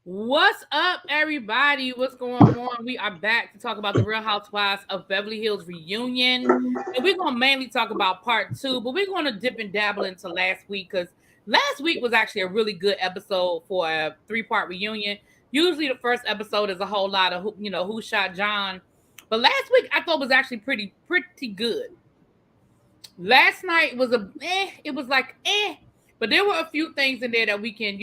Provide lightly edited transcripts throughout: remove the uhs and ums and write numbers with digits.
What's up, everybody? What's going on? We are back to talk about the Real Housewives of Beverly Hills reunion. And we're going to mainly talk about part 2, but we're going to dip and dabble into last week because last week was actually a really good episode for a 3-part reunion. Usually the first episode is a whole lot of, who shot John. But last week I thought was actually pretty good. Last night was it was like but there were a few things in there that we can,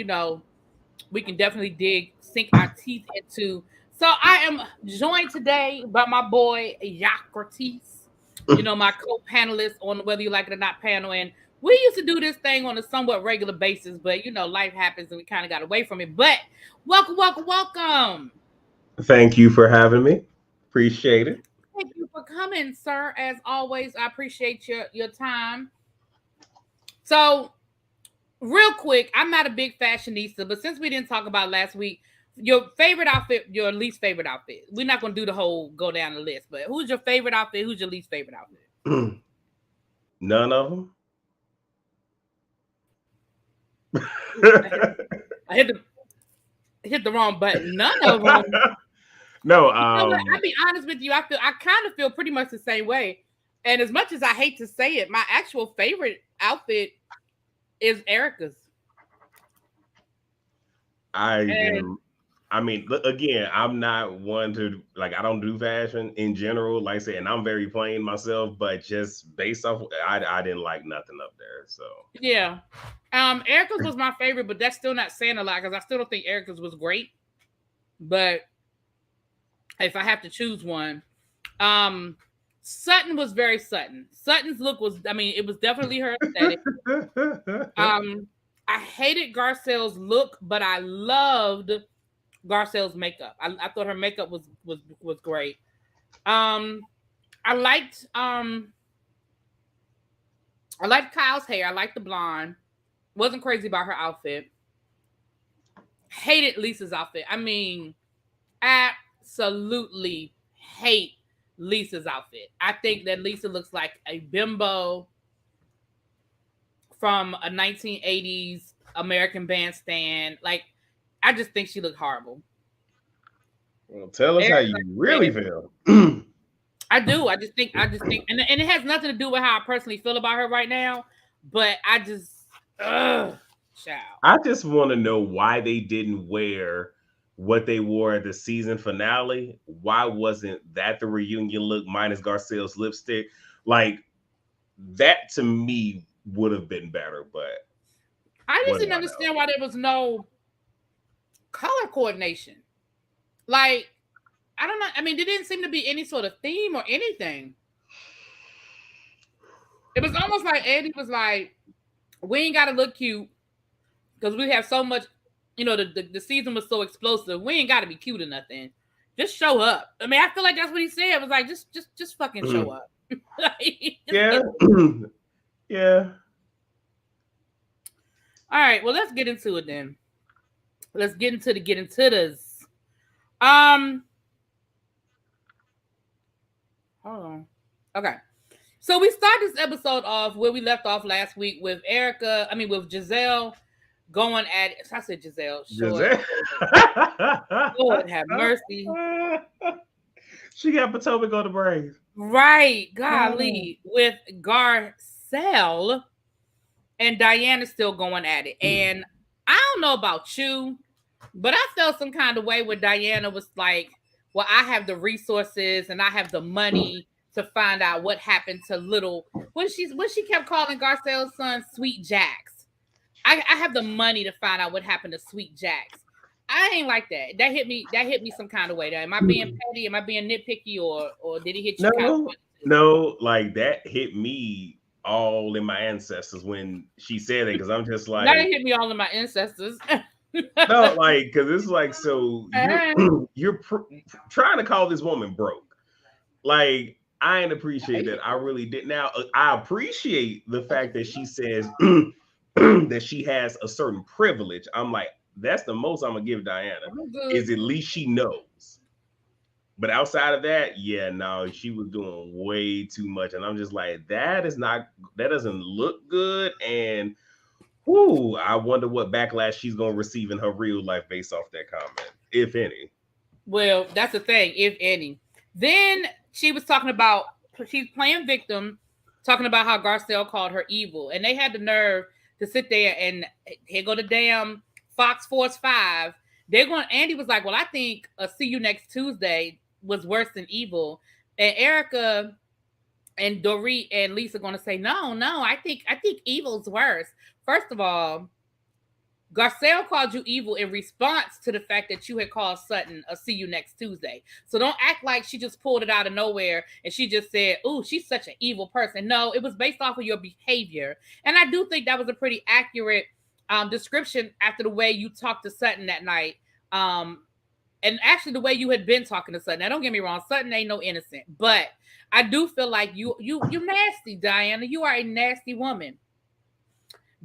we can definitely sink our teeth into. So I am joined today by my boy Yahcrateas, my co-panelist on Whether You Like It or Not panel. And we used to do this thing on a somewhat regular basis, but life happens and we kind of got away from it. But welcome. Thank you for having me. Appreciate it. Thank you for coming, sir. As always, I appreciate your time. So real quick, I'm not a big fashionista, but since we didn't talk about last week, your favorite outfit, your least favorite outfit. We're not going to do the whole go down the list, but who's your favorite outfit? Who's your least favorite outfit? None of them. I hit the wrong button. None of them. No, I'll be honest with you. I kind of feel pretty much the same way. And as much as I hate to say it, my actual favorite outfit is Erica's. I mean, again, I'm not one to I don't do fashion in general, like I said, and I'm very plain myself, but just based off, I didn't like nothing up there. So yeah, Erica's was my favorite, but that's still not saying a lot because I still don't think Erica's was great. But if I have to choose one, Sutton was very Sutton. Sutton's look was, it was definitely her aesthetic. I hated Garcelle's look, but I loved Garcelle's makeup. I thought her makeup was great. I liked Kyle's hair. I liked the blonde. Wasn't crazy about her outfit. Hated Lisa's outfit. Absolutely hate Lisa's outfit. I think that Lisa looks like a bimbo from a 1980s American Bandstand. I just think she looked horrible. Well, tell us how you really feel. I do. I just think, and it has nothing to do with how I personally feel about her right now. But I just, child. I just want to know why they didn't wear what they wore at the season finale. Why wasn't that the reunion look minus Garcelle's lipstick? That to me would have been better, but I just didn't understand why there was no color coordination. I don't know. There didn't seem to be any sort of theme or anything. It was almost like Eddie was like, we ain't got to look cute because we have so much, the season was so explosive. We ain't got to be cute or nothing. Just show up. I feel like that's what he said. It was like, just fucking show up. Yeah. Yeah. All right. Well, let's get into it then. Let's get into this. Hold on. Okay. So we start this episode off where we left off last week with with Giselle going at it. I said Giselle. Giselle. Lord have mercy. She got Potomac on the braids. Right. Golly. With Garcelle and Diana still going at it. And I don't know about you, but I felt some kind of way where Diana was like, well, I have the resources and I have the money to find out what happened to little when she kept calling Garcelle's son Sweet Jax. I have the money to find out what happened to Sweet Jax. I ain't like that. That hit me some kind of way. Am I being petty? Am I being nitpicky or did he hit you? No, that hit me all in my ancestors when she said it, because I'm just like, that hit me all in my ancestors. No, because it's so you're trying to call this woman broke. I ain't appreciate that. I really did. Now I appreciate the fact that she says that she has a certain privilege. I'm like, that's the most I'm gonna give Diana, is at least she knows. But outside of that, yeah, no, she was doing way too much, and I'm just like, that doesn't look good. And Ooh, I wonder what backlash she's gonna receive in her real life based off that comment, if any. Well, that's the thing, if any. Then she was talking about she's playing victim, talking about how Garcelle called her evil, and they had the nerve to sit there and here go the damn Fox Force 5. They're going. Andy was like, "Well, I think a See You Next Tuesday was worse than evil," and Erica and Dorit and Lisa going to say, "No, I think evil's worse." First of all, Garcelle called you evil in response to the fact that you had called Sutton a See You Next Tuesday. So don't act like she just pulled it out of nowhere and she just said, "Ooh, she's such an evil person." No, it was based off of your behavior. And I do think that was a pretty accurate description after the way you talked to Sutton that night. And actually the way you had been talking to Sutton. Now, don't get me wrong, Sutton ain't no innocent. But I do feel like you're nasty, Diana. You are a nasty woman.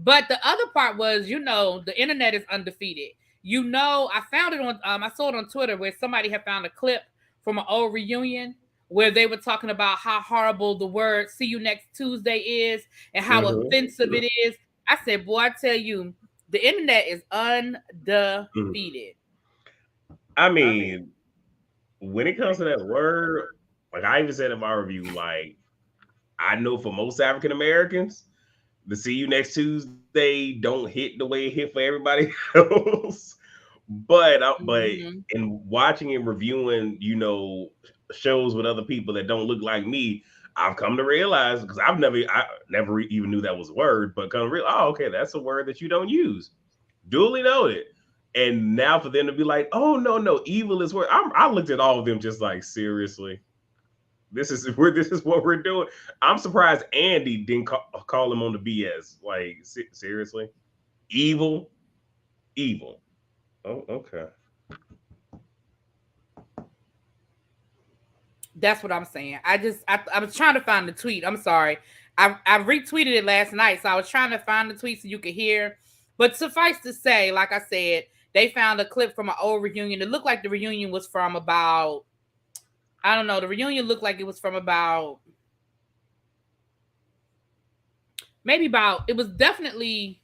But the other part was, the internet is undefeated. I found it on, I saw it on Twitter where somebody had found a clip from an old reunion where they were talking about how horrible the word "See You Next Tuesday" is and how offensive it is. I said, boy, I tell you, the internet is undefeated. I mean, when it comes to that word, like I even said in my review, like I know for most African Americans, the "See You Next Tuesday" don't hit the way it hit for everybody else. But in watching and reviewing, shows with other people that don't look like me, I've come to realize, because I never even knew that was a word, but come to realize, oh, okay, that's a word that you don't use. Duly noted. And now for them to be like, oh no, evil is word. I looked at all of them just like, seriously. This is what we're doing. I'm surprised Andy didn't call him on the BS. Like, seriously? Evil. Oh, okay. That's what I'm saying. I was trying to find the tweet. I'm sorry. I retweeted it last night, so I was trying to find the tweet so you could hear. But suffice to say, like I said, they found a clip from an old reunion. It looked like the reunion was from about, I don't know. The reunion looked like it was from about, it was definitely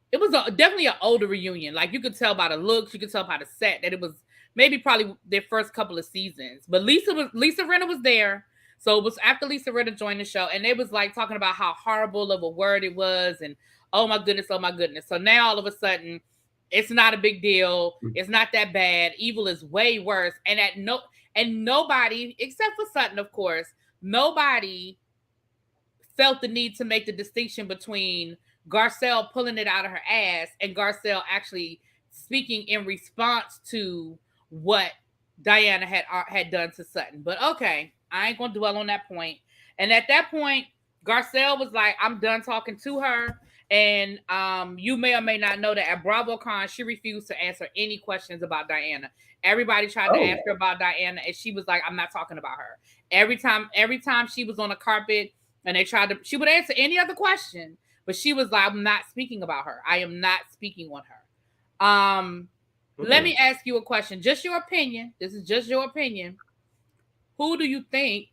an older reunion. Like you could tell by the looks, you could tell by the set that it was probably their first couple of seasons. But Lisa Rinna was there. So it was after Lisa Rinna joined the show, and they was like talking about how horrible of a word it was, and oh my goodness. So now all of a sudden, it's not a big deal. It's not that bad. Evil is way worse. And nobody, except for Sutton, of course, nobody felt the need to make the distinction between Garcelle pulling it out of her ass and Garcelle actually speaking in response to what Diana had done to Sutton. But okay, I ain't gonna dwell on that point. And at that point, Garcelle was like, "I'm done talking to her." And you may or may not know that at BravoCon, she refused to answer any questions about Diana. Everybody tried to ask her about Diana, and she was like, "I'm not talking about her." Every time she was on the carpet and she would answer any other question, but she was like, "I'm not speaking about her. I am not speaking on her." Let me ask you a question. Just your opinion. This is just your opinion. Who do you think?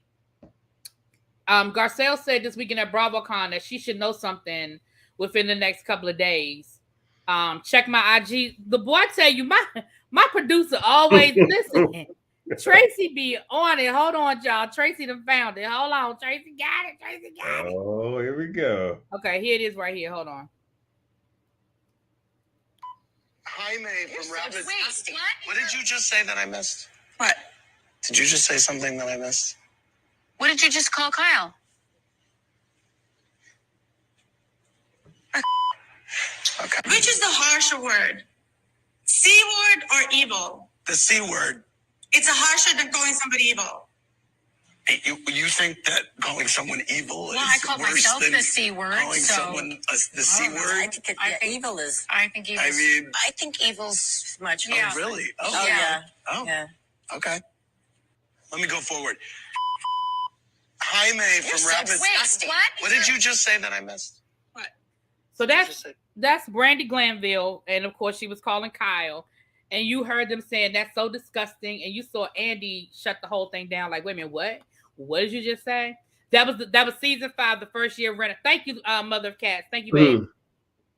Garcelle said this weekend at BravoCon that she should know something within the next couple of days. Check my IG. The boy tell you, my producer always listen. Tracy be on it. Hold on, y'all. Tracy done found it. Hold on. Tracy got it. Oh, here we go. Okay, here it is right here. Hold on. Jaime from Rapid. Wait, What did you just say that I missed? What? Did you just say something that I missed? What did you just call Kyle? Okay. Which is the harsher word? C word or evil? The C word. It's a harsher than calling somebody evil. Hey, you think that calling someone evil Well, is I call worse myself than the C word, calling so someone the C word? I think evil is. I think evil. I think evil's much worse. Oh, really? Oh, yeah. Oh, yeah. Okay. Let me go forward. Jaime from Rapid. Wait, What did you just say that I missed? What? So that's Brandy Glanville, and of course she was calling Kyle, and you heard them saying that's so disgusting, and you saw Andy shut the whole thing down. Like, wait a minute, what? What did you just say? That was season 5, the first year of Rent. Thank you, Mother of Cats. Thank you, babe.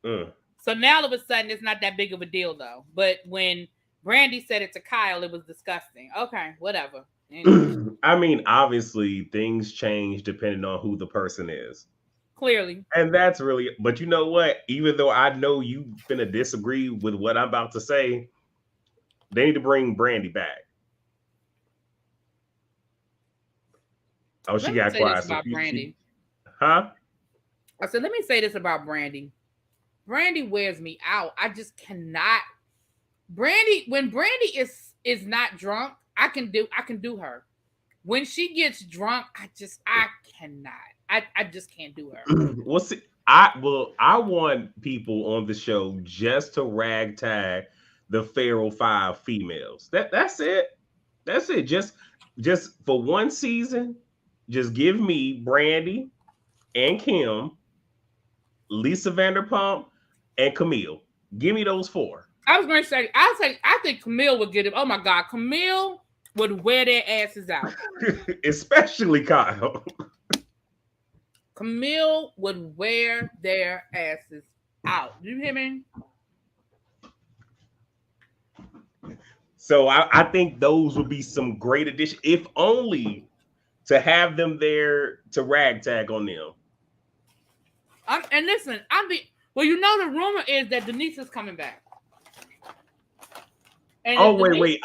So now all of a sudden it's not that big of a deal though. But when Brandy said it to Kyle, it was disgusting. Okay, whatever. Anyway. I mean, obviously things change depending on who the person is. Clearly. And that's really, but you know what? Even though I know you finna disagree with what I'm about to say, they need to bring Brandy back. Oh, she got quiet. About Brandy. Huh? I said, let me say this about Brandy. Brandy wears me out. I just cannot. Brandy, when Brandy is not drunk, I can do her. When she gets drunk, I cannot. I just can't do her. Well, see, I want people on the show just to ragtag the Feral 5 females. That's it. That's it. Just for one season, just give me Brandy and Kim, Lisa Vanderpump, and Camille. Give me those 4. I was going to say, I think Camille would get it. Oh my God, Camille would wear their asses out. Especially Kyle. Camille would wear their asses out. Do you hear me? So I think those would be some great addition, if only to have them there to ragtag on them. And listen, well, you know, the rumor is that Denise is coming back. And wait.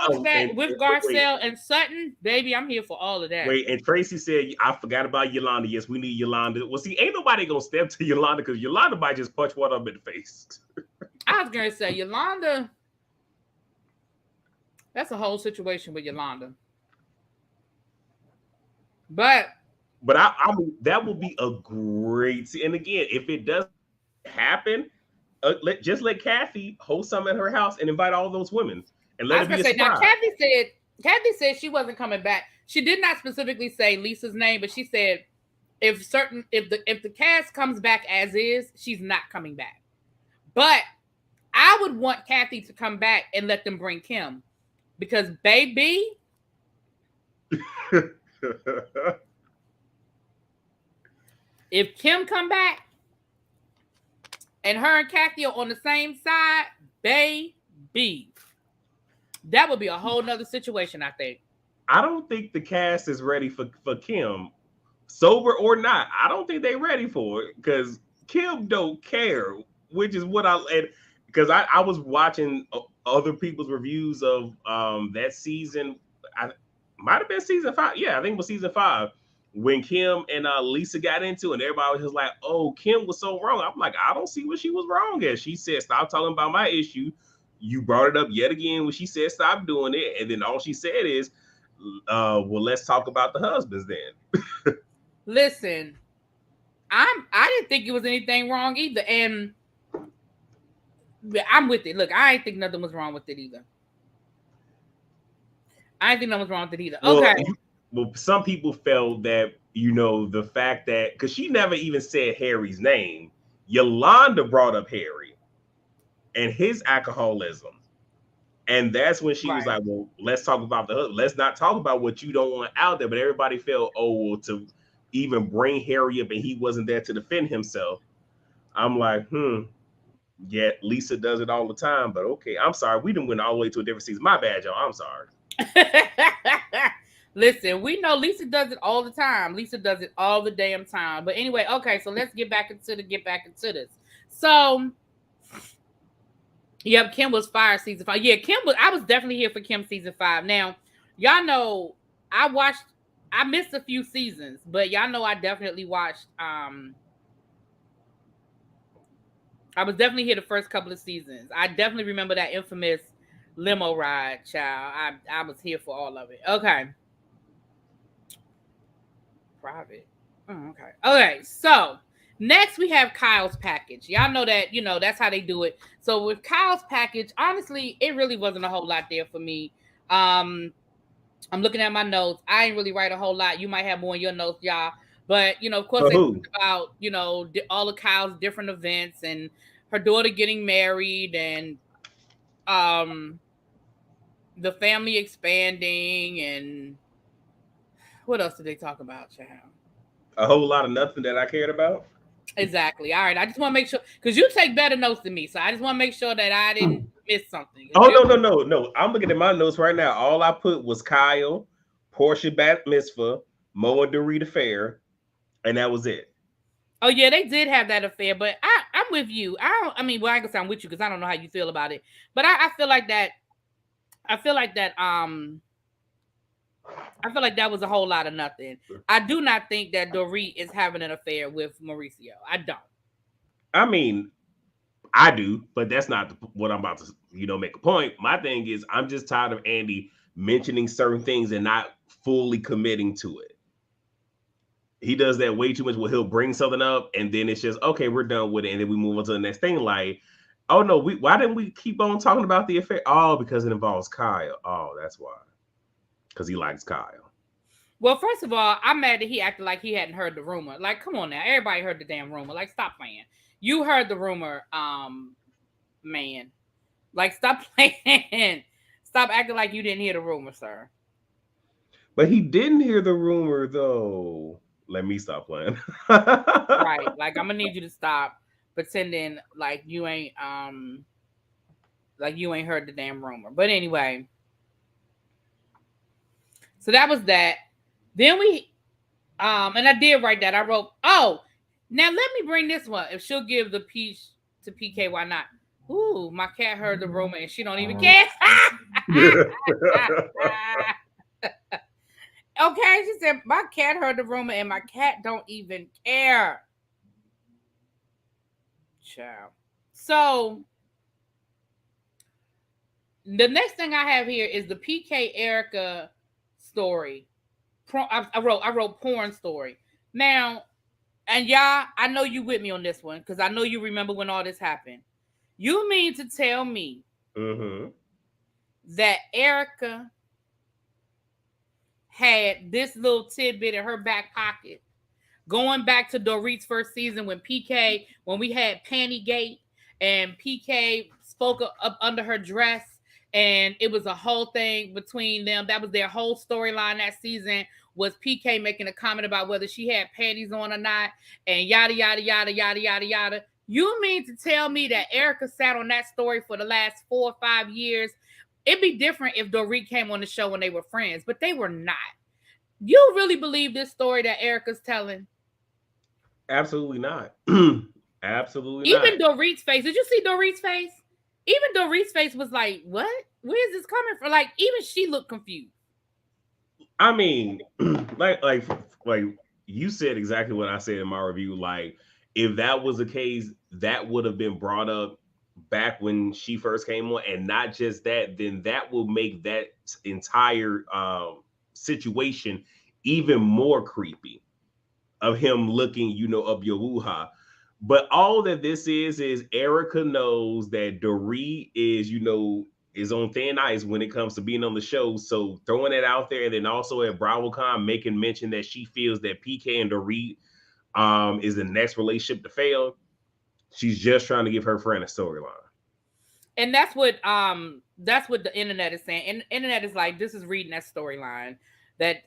With Garcelle and Sutton, baby, I'm here for all of that. Wait, and Tracy said, I forgot about Yolanda. Yes, we need Yolanda. Well, see, ain't nobody gonna step to Yolanda because Yolanda might just punch one up in the face. I was gonna say, Yolanda, that's a whole situation with Yolanda. But I mean, that would be a great. And again, if it does happen, just let Kathy host some at her house and invite all those women. And let it be a surprise. Now, Kathy said she wasn't coming back. She did not specifically say Lisa's name, but she said if the cast comes back as is, she's not coming back. But I would want Kathy to come back and let them bring Kim, because baby, if Kim come back and her and Kathy are on the same side, baby, that would be a whole nother situation, I think. I don't think the cast is ready for Kim, sober or not. I don't think they're ready for it because Kim don't care, which is what because I was watching other people's reviews of that season. I might have been season 5. Yeah, I think it was season 5 when Kim and Lisa got into it, and everybody was just like, oh, Kim was so wrong. I'm like, I don't see what she was wrong at. She said, stop talking about my issue. You brought it up yet again when she said stop doing it, and then all she said is, well, let's talk about the husbands then. Listen, I didn't think it was anything wrong either, and I'm with it. Look, I ain't think nothing was wrong with it either. Okay. Well, some people felt that, the fact that, because she never even said Harry's name, Yolanda brought up Harry and his alcoholism. And that's when she was like, well, let's talk about let's not talk about what you don't want out there. But everybody felt, well, to even bring Harry up and he wasn't there to defend himself. I'm like, yeah, Lisa does it all the time, but okay. I'm sorry. We didn't win all the way to a different season. My bad, y'all. I'm sorry. Listen, we know Lisa does it all the time. Lisa does it all the damn time. But anyway, okay, so let's get back into this. So, yep, Kim was fired season 5. Yeah, I was definitely here for Kim season 5. Now, y'all know I missed a few seasons, but y'all know I definitely watched I was definitely here the first couple of seasons. I definitely remember that infamous limo ride, child. I was here for all of it. Okay. Private. Oh, okay. Okay, so next we have Kyle's package. Y'all know that, that's how they do it. So with Kyle's package, honestly, it really wasn't a whole lot there for me. I'm looking at my notes. I ain't really write a whole lot. You might have more in your notes, y'all. But, of course, they talked about, all of Kyle's different events and her daughter getting married and the family expanding, and what else did they talk about, child? A whole lot of nothing that I cared about. Exactly. All right. I just want to make sure, because you take better notes than me. So I just want to make sure that I didn't miss something. Oh, no. I'm looking at my notes right now. All I put was Kyle, Portia Bat Mitzvah, Mo and Dorita Fair, and that was it. Oh, yeah, they did have that affair, but I'm with you. I ain't gonna say I'm with you because I don't know how you feel about it. But I feel like that was a whole lot of nothing. I do not think that Dorit is having an affair with Mauricio. I don't. I mean, I do, but that's not what I'm about to, make a point. My thing is, I'm just tired of Andy mentioning certain things and not fully committing to it. He does that way too much where he'll bring something up and then it's just, okay, we're done with it. And then we move on to the next thing. Like, oh no, why didn't we keep on talking about the affair? Oh, because it involves Kyle. Oh, that's why. Because he likes Kyle. Well, first of all, I'm mad that he acted like he hadn't heard the rumor. Like, come on now. Everybody heard the damn rumor. Like, stop playing. You heard the rumor, man. Like, stop playing. Stop acting like you didn't hear the rumor, sir. But he didn't hear the rumor, though. Let me stop playing. Right. Like, I'm gonna need you to stop pretending like you ain't heard the damn rumor. But anyway. So that was that. Then we and I did write that. I wrote, oh, now let me bring this one. If she'll give the peach to PK, why not? Ooh, my cat heard the rumor and she don't even care. Okay, she said, my cat heard the rumor and my cat don't even care. Child. So, the next thing I have here is the PK Erica story. I wrote porn story. Now, and y'all, I know you with me on this one because I know you remember when all this happened. You mean to tell me that Erica had this little tidbit in her back pocket going back to Dorit's first season when we had Pantygate and PK spoke up under her dress and it was a whole thing between them. That was their whole storyline that season, was PK making a comment about whether she had panties on or not and yada, yada, yada, yada, yada, yada. You mean to tell me that Erica sat on that story for the last 4 or 5 years? It'd be different if Dorit came on the show when they were friends, but they were not. You really believe this story that Erica's telling? Absolutely not. Absolutely not. Even not. Dorit's face. Did you see Dorit's face? Even Dorit's face was like, what? Where is this coming from? Like, even she looked confused. I mean, like you said exactly what I said in my review. Like, if that was the case, that would have been brought up back when she first came on, and not just that, then that will make that entire situation even more creepy of him looking, up your woo-ha. But all that this is Erica knows that Dorit is on thin ice when it comes to being on the show. So throwing it out there, and then also at BravoCon making mention that she feels that PK and Dorit is the next relationship to fail. She's just trying to give her friend a storyline. And that's what the internet is saying. And the internet is like, this is reading that storyline, that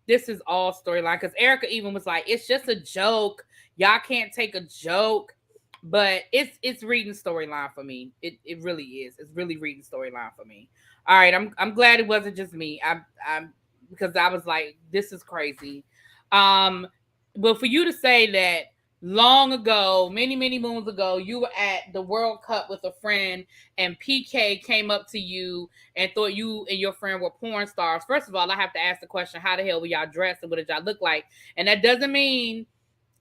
this is all storyline. Because Erica even was like, it's just a joke. Y'all can't take a joke. But it's reading storyline for me. It really is. It's really reading storyline for me. All right, I'm glad it wasn't just me. I'm because I was like, this is crazy. But for you to say that long ago, many moons ago, you were at the World Cup with a friend and PK came up to you and thought you and your friend were porn stars. First of all, I have to ask the question, how the hell were y'all dressed and what did y'all look like? And that doesn't mean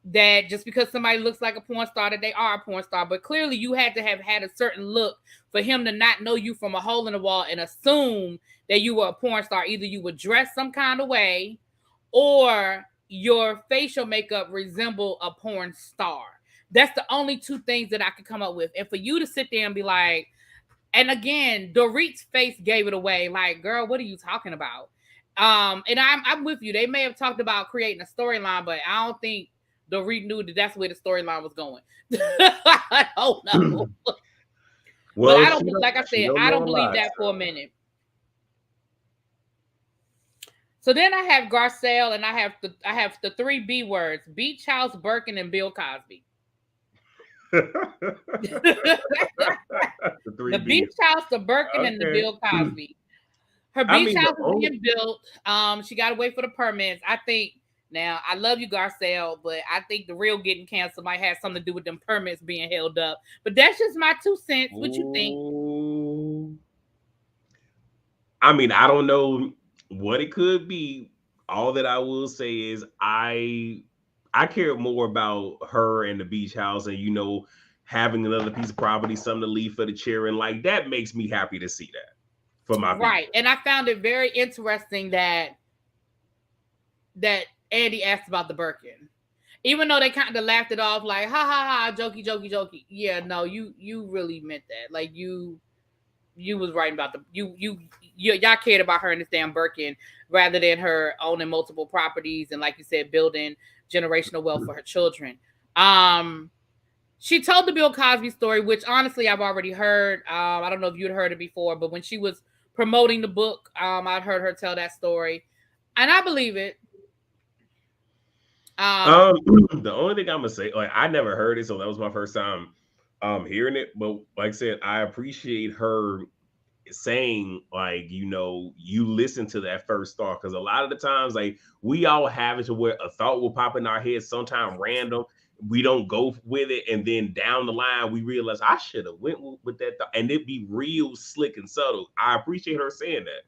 that just because somebody looks like a porn star that they are a porn star, but clearly you had to have had a certain look for him to not know you from a hole in the wall and assume that you were a porn star. Either you were dressed some kind of way or your facial makeup resemble a porn star. That's the only two things that I could come up with. And for you to sit there and be like, and again, Dorit's face gave it away. Like, girl, what are you talking about? And I'm with you. They may have talked about creating a storyline, but I don't think Dorit knew that that's where the storyline was going. I don't know. Well, but I don't, like I said, I don't believe that for a minute. So then I have Garcelle and I have the 3 B words: Beach House, Birkin, and Bill Cosby. The beach house, the Birkin, and the Bill Cosby. Her beach house is being built. She got to wait for the permits. I think. Now, I love you, Garcelle, but I think the real getting canceled might have something to do with them permits being held up. But that's just my 2 cents. What you think? I mean, I don't know what it could be. All that I will say is I care more about her and the beach house and, you know, having another piece of property, something to leave for the children. Like, that makes me happy to see that for my right. people. And I found it very interesting that Andy asked about the Birkin. Even though they kind of laughed it off like, ha, ha, ha, jokey, jokey, jokey. Yeah, no, you really meant that. Like, you was writing about y'all cared about her in this damn Birkin rather than her owning multiple properties and, like you said, building generational wealth for her children. She told the Bill Cosby story, which honestly I've already heard. I don't know if you'd heard it before, but when she was promoting the book, I'd heard her tell that story, and I believe it. The only thing I'm gonna say, like, I never heard it, so that was my first time hearing it. But like I said, I appreciate her saying, like, you know, you listen to that first thought, because a lot of the times, like, we all have it to where a thought will pop in our head, sometime random. We don't go with it, and then down the line we realize I should have went with that thought, and it'd be real slick and subtle. I appreciate her saying that,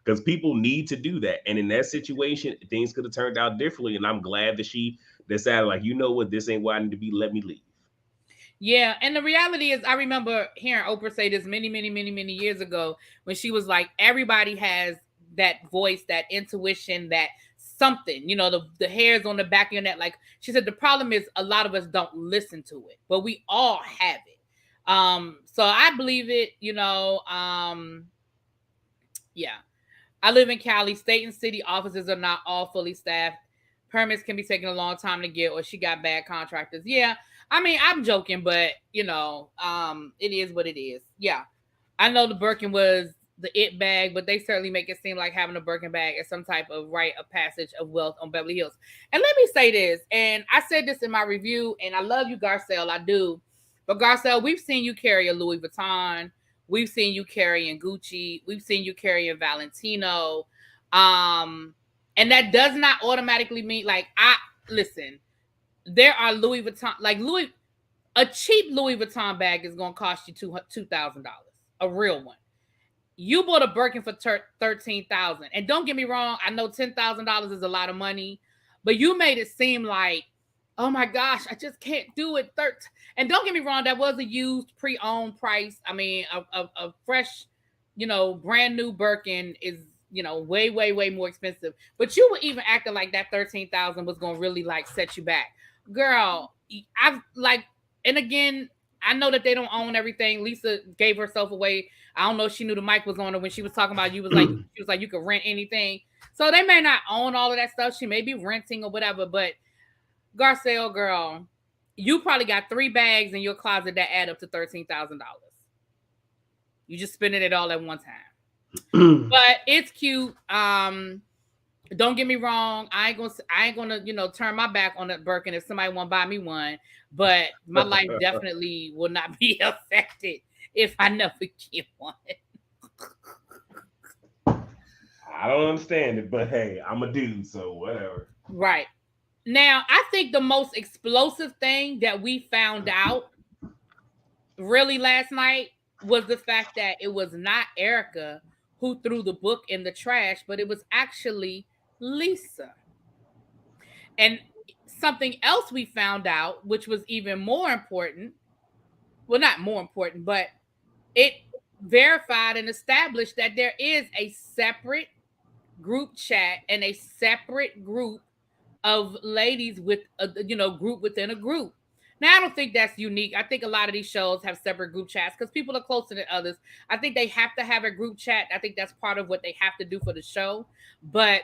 because people need to do that. And in that situation, things could have turned out differently. And I'm glad that she decided, like, you know what, this ain't where I need to be. Let me leave. Yeah. And the reality is, I remember hearing Oprah say this many, many, many, many years ago when she was like, everybody has that voice, that intuition, that something, you know, the hairs on the back of your neck. Like she said, the problem is a lot of us don't listen to it, but we all have it. So I believe it, you know, yeah. I live in Cali. State and city offices are not all fully staffed. Permits can be taking a long time to get, or she got bad contractors. Yeah. I mean, I'm joking, but you know, it is what it is. Yeah. I know the Birkin was the it bag, but they certainly make it seem like having a Birkin bag is some type of rite of passage of wealth on Beverly Hills. And let me say this, and I said this in my review, and I love you, Garcelle, I do. But Garcelle, we've seen you carry a Louis Vuitton. We've seen you carrying Gucci. We've seen you carrying Valentino. And that does not automatically mean, like, listen, there are Louis Vuitton, like a cheap Louis Vuitton bag is going to cost you $2,000, a real one. You bought a Birkin for $13,000. And don't get me wrong, I know $10,000 is a lot of money, but you made it seem like, oh my gosh, I just can't do it. And don't get me wrong, that was a used pre-owned price. I mean, a fresh, you know, brand new Birkin is, you know, way, way, way more expensive. But you were even acting like that $13,000 was going to really like set you back. Girl, I've like, and again, I know that they don't own everything. Lisa gave herself away. I don't know if she knew the mic was on her when she was talking about you. She was like, you could rent anything. So they may not own all of that stuff. She may be renting or whatever, but Garcelle, girl, you probably got 3 bags in your closet that add up to $13,000. You just spending it all at one time. But it's cute. Don't get me wrong. I ain't gonna, you know, turn my back on that Birkin if somebody want to buy me one. But my life definitely will not be affected if I never get one. I don't understand it, but hey, I'm a dude, so whatever. Right. Now, I think the most explosive thing that we found out really last night was the fact that it was not Erica who threw the book in the trash, but it was actually Lisa. And something else we found out, which was even more important, well, not more important, but it verified and established that there is a separate group chat and a separate group of ladies with a, you know, group within a group. Now, I don't think that's unique. I think a lot of these shows have separate group chats because people are closer than others. I think they have to have a group chat. I think that's part of what they have to do for the show. But,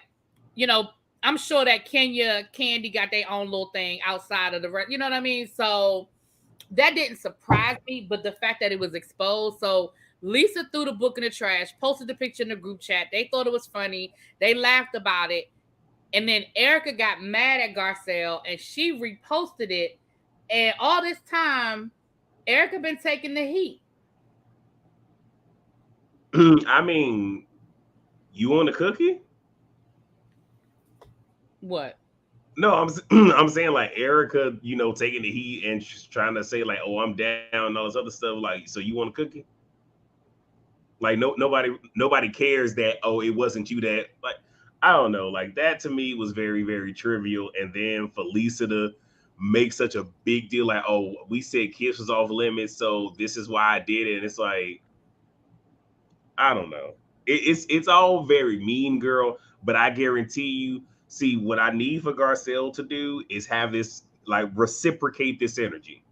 you know, I'm sure that Candy got their own little thing outside of the rest. You know what I mean? So that didn't surprise me, but the fact that it was exposed. So Lisa threw the book in the trash, posted the picture in the group chat. They thought it was funny. They laughed about it. And then Erica got mad at Garcelle and she reposted it And all this time, Erica been taking the heat. I mean, you want a cookie? What? No, I'm saying like Erica, taking the heat and she's trying to say like, oh, I'm down and all this other stuff. Like, so you want a cookie? Like, nobody cares that, oh, it wasn't you that, like, I don't know. Like, that to me was very, very trivial. And then for Lisa to make such a big deal, like, oh, we said kiss was off limits, so this is why I did it. And it's like, I don't know. It's all very mean girl, but I guarantee you, see, what I need for Garcelle to do is have this, like, reciprocate this energy.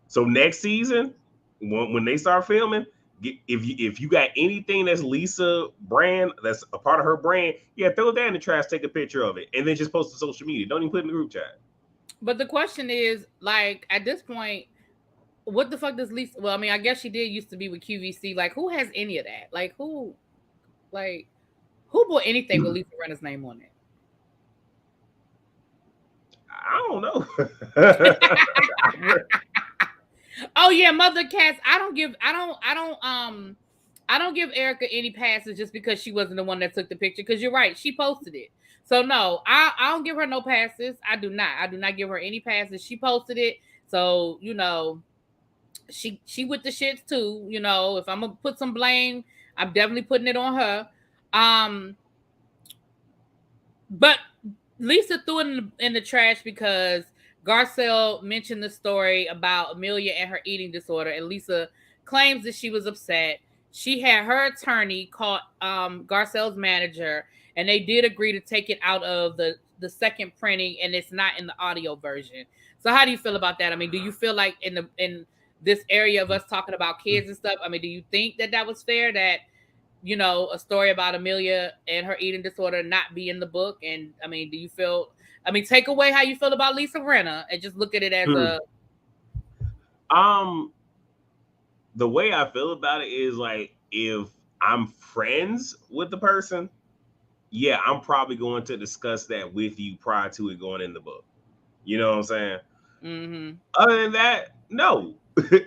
So next season, when they start filming, if you got anything that's Lisa brand, that's a part of her brand, yeah, throw that in the trash, take a picture of it, and then just post to social media. Don't even put it in the group chat. But the question is, like, at this point, what the fuck does Lisa? Well, I mean, I guess she did used to be with QVC. Like, who has any of that? Like, who bought anything with Lisa Rinna's name on it? I don't know. Oh yeah, Mother Cats. I don't give Erica any passes just because she wasn't the one that took the picture. Because you're right, she posted it. So no, I don't give her no passes. I do not give her any passes. She posted it. So she with the shits too. If I'm gonna put some blame, I'm definitely putting it on her. But Lisa threw it in the trash because Garcelle mentioned the story about Amelia and her eating disorder, and Lisa claims that she was upset. She had her attorney call Garcelle's manager, and they did agree to take it out of the second printing, and it's not in the audio version. So how do you feel about that? I mean, do you feel like in this area of us talking about kids and stuff, I mean, do you think that was fair that a story about Amelia and her eating disorder not be in the book? And I mean, take away how you feel about Lisa Rinna and just look at it as the way I feel about it is like, if I'm friends with the person, yeah, I'm probably going to discuss that with you prior to it going in the book. You know what I'm saying? Mm-hmm. Other than that, no.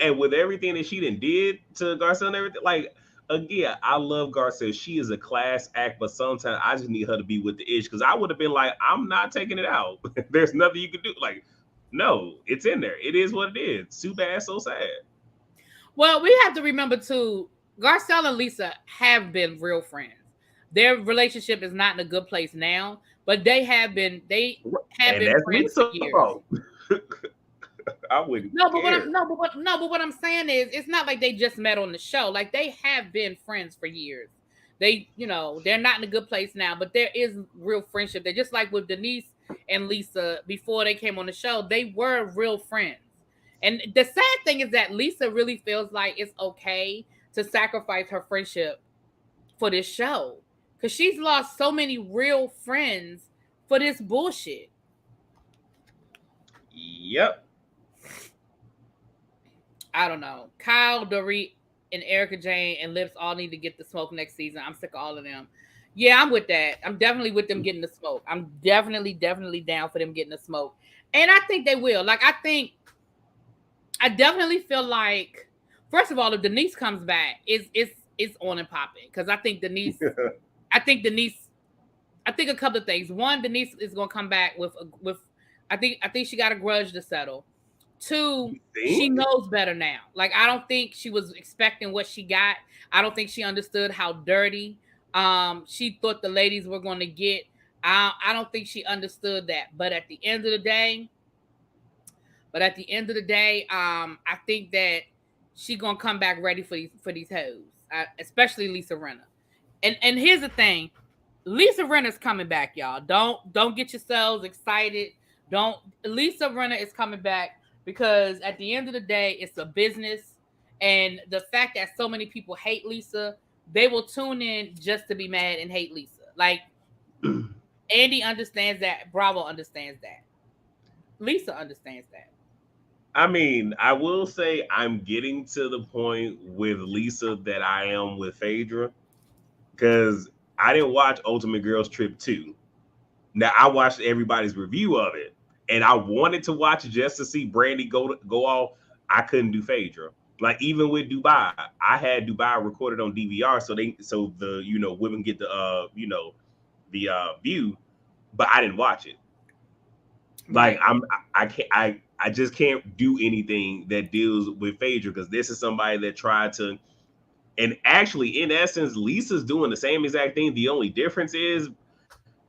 And with everything that she did to Garcelle and everything, like, again, I love Garcelle. She is a class act, but sometimes I just need her to be with the ish, because I would have been like, I'm not taking it out. There's nothing you can do. Like, no, it's in there. It is what it is. Too bad, so sad. Well, we have to remember too, Garcelle and Lisa have been real friends. Their relationship is not in a good place now, but they have been friends for years. I wouldn't. But what I'm saying is, it's not like they just met on the show. Like, they have been friends for years. They, they're not in a good place now, but there is real friendship. They're just like with Denise and Lisa before they came on the show. They were real friends. And the sad thing is that Lisa really feels like it's okay to sacrifice her friendship for this show, because she's lost so many real friends for this bullshit. Yep. I don't know. Kyle, Dorit, and Erica Jane and Lips all need to get the smoke next season. I'm sick of all of them. Yeah, I'm with that. I'm definitely with them getting the smoke. I'm definitely down for them getting the smoke. And I think they will. Like, I definitely feel like, first of all, if Denise comes back, it's on and popping. Because I think Denise, I think a couple of things. One, Denise is gonna come back with I think she got a grudge to settle. Two, she knows better now. Like, I don't think she was expecting what she got. I don't think she understood how dirty she thought the ladies were going to get. I don't think she understood that. But at the end of the day, I think that she gonna come back ready for these hoes, especially Lisa Rinna. And here's the thing, Lisa Rinna's coming back, y'all. Don't get yourselves excited. Lisa Rinna is coming back, because at the end of the day, it's a business. And the fact that so many people hate Lisa, they will tune in just to be mad and hate Lisa. Like, Andy understands that. Bravo understands that. Lisa understands that. I mean, I will say I'm getting to the point with Lisa that I am with Phaedra, because I didn't watch Ultimate Girls Trip 2. Now, I watched everybody's review of it, and I wanted to watch it just to see Brandy go off. I couldn't do Phaedra. Like even with Dubai, I had Dubai recorded on DVR, so the women get the view, but I didn't watch it. Like I just can't do anything that deals with Phaedra because this is somebody that tried to, and actually in essence, Lisa's doing the same exact thing. The only difference is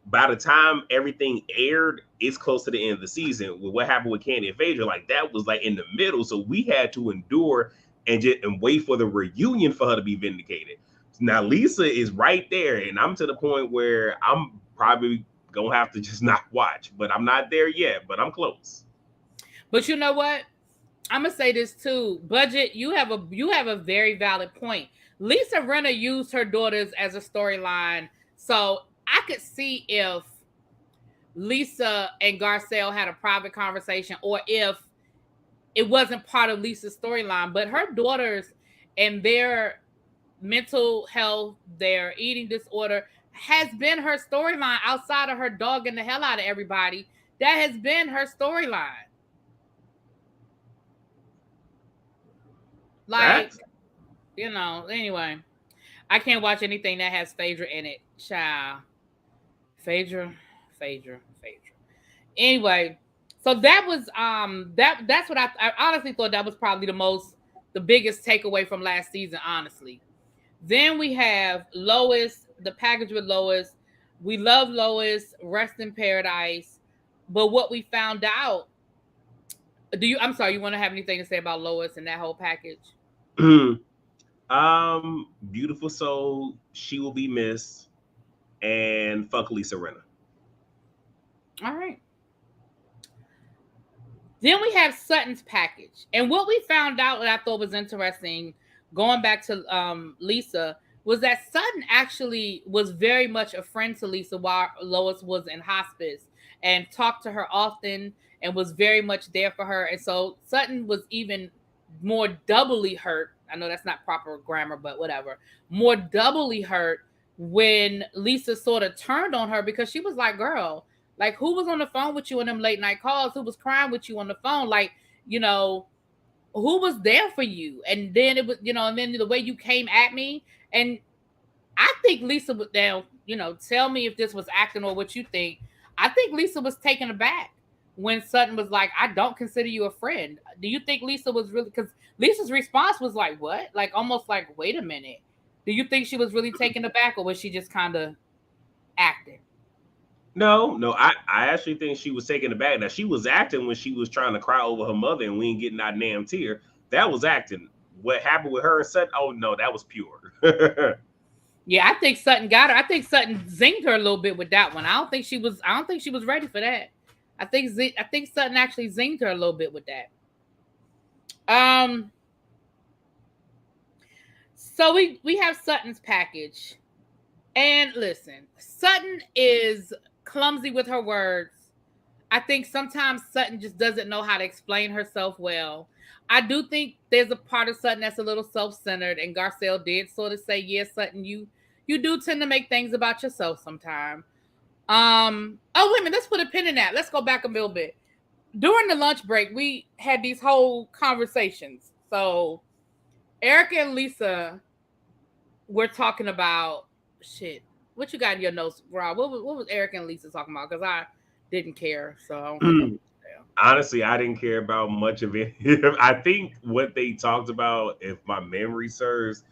by the time everything aired, it's close to the end of the season. With what happened with Candy and Phaedra, like that was like in the middle, so we had to endure and wait for the reunion for her to be vindicated. Now Lisa is right there, and I'm to the point where I'm probably gonna have to just not watch, but I'm not there yet, but I'm close. But you know what? I'm gonna say this too. Budget, you have a very valid point. Lisa Rinna used her daughters as a storyline, so I could see if Lisa and Garcelle had a private conversation, or if it wasn't part of Lisa's storyline. But her daughters and their mental health, their eating disorder, has been her storyline outside of her dogging the hell out of everybody. That has been her storyline. Like, anyway, I can't watch anything that has Phaedra in it. Child. Phaedra. Anyway, so that was that's what I honestly thought that was probably the biggest takeaway from last season, honestly. Then we have Lois, the package with Lois. We love Lois, rest in paradise. But what we found out, you want to have anything to say about Lois and that whole package? Beautiful soul, she will be missed, and fuck Lisa Rinna. All right. Then we have Sutton's package. And what we found out that I thought was interesting, going back to Lisa, was that Sutton actually was very much a friend to Lisa while Lois was in hospice and talked to her often and was very much there for her. And so Sutton was even more doubly hurt. I know that's not proper grammar, but whatever. More doubly hurt when Lisa sort of turned on her, because she was like, girl, like, who was on the phone with you in them late night calls? Who was crying with you on the phone? Like, who was there for you? And then it was, and then the way you came at me. And I think Lisa was down, tell me if this was acting or what you think. I think Lisa was taken aback when Sutton was like, I don't consider you a friend. Do you think Lisa was really, because Lisa's response was like, what? Like, almost like, wait a minute. Do you think she was really taken aback, or was she just kind of acting? No, I actually think she was taken aback. Now, she was acting when she was trying to cry over her mother and we ain't getting that damn tear. That was acting. What happened with her and Sutton? Oh no, that was pure. Yeah, I think Sutton got her. I think Sutton zinged her a little bit with that one. I don't think she was ready for that. I think Sutton actually zinged her a little bit with that. So we have Sutton's package. And listen, Sutton is clumsy with her words. I think sometimes Sutton just doesn't know how to explain herself well. I do think there's a part of Sutton that's a little self-centered, and Garcelle did sort of say, yes, Sutton, you do tend to make things about yourself sometimes. Oh, wait a minute, let's put a pin in that. Let's go back a little bit. During the lunch break, we had these whole conversations. So Erica and Lisa were talking about shit. What you got in your notes, Rob? What was Erica and Lisa talking about? Because I didn't care. So honestly, I didn't care about much of it. I think what they talked about, if my memory serves,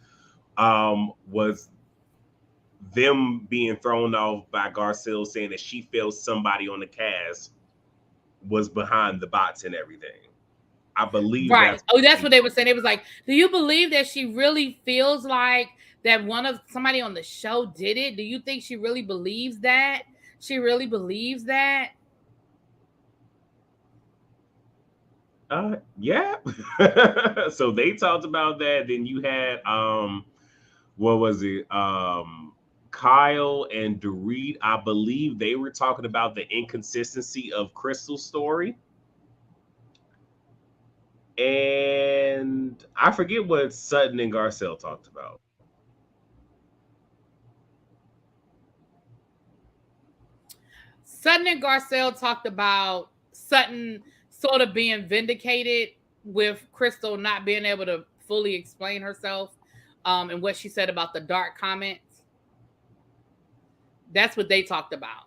was them being thrown off by Garcelle saying that she felt somebody on the cast was behind the bots and everything. I believe right. That's what they were saying. It was like, do you believe that she really feels like that somebody on the show did it? Do you think she really believes that? She really believes that? Yeah. So they talked about that. Then you had what was it? Kyle and Dorit, I believe they were talking about the inconsistency of Crystal's story. And I forget what Sutton and Garcelle talked about. Sutton and Garcelle talked about Sutton sort of being vindicated with Crystal not being able to fully explain herself and what she said about the dark comments. That's what they talked about.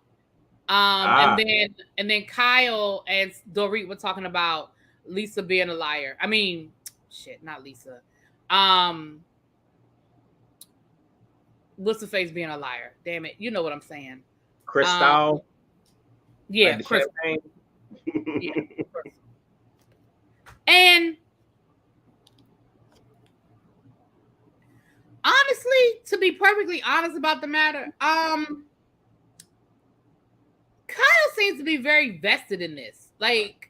And then Kyle and Dorit were talking about Lisa being a liar. I mean, shit, not Lisa. What's the face being a liar? Damn it, you know what I'm saying. Crystal. Yeah, like Crystal. Yeah, Crystal. And honestly, to be perfectly honest about the matter, Kyle seems to be very vested in this. Like,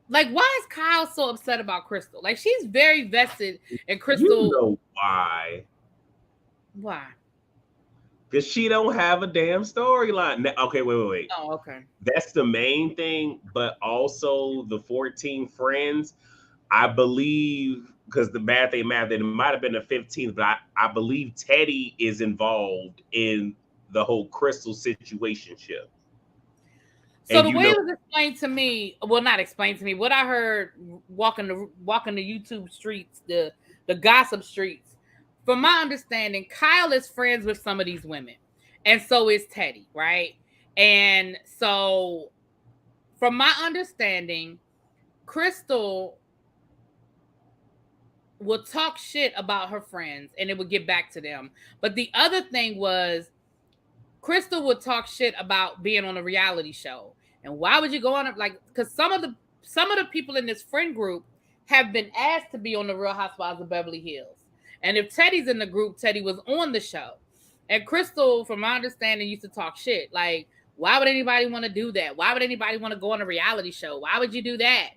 why is Kyle so upset about Crystal? Like, she's very vested in Crystal. You know why? Why? Because she don't have a damn storyline. Okay, wait. Oh, okay. That's the main thing, but also the 14 friends, I believe, because the bad thing math, it might have been the 15th, but I believe Teddy is involved in the whole Crystal situationship. So the way it was explained to me, well, not explained to me, what I heard walking the YouTube streets, the gossip streets, from my understanding, Kyle is friends with some of these women, and so is Teddy, right? And so, from my understanding, Crystal will talk shit about her friends, and it would get back to them. But the other thing was, Crystal would talk shit about being on a reality show. And why would you go on it? Like, because some of the people in this friend group have been asked to be on the Real Housewives of Beverly Hills. And if Teddy's in the group, Teddy was on the show. And Crystal, from my understanding, used to talk shit. Like, why would anybody want to do that? Why would anybody want to go on a reality show? Why would you do that?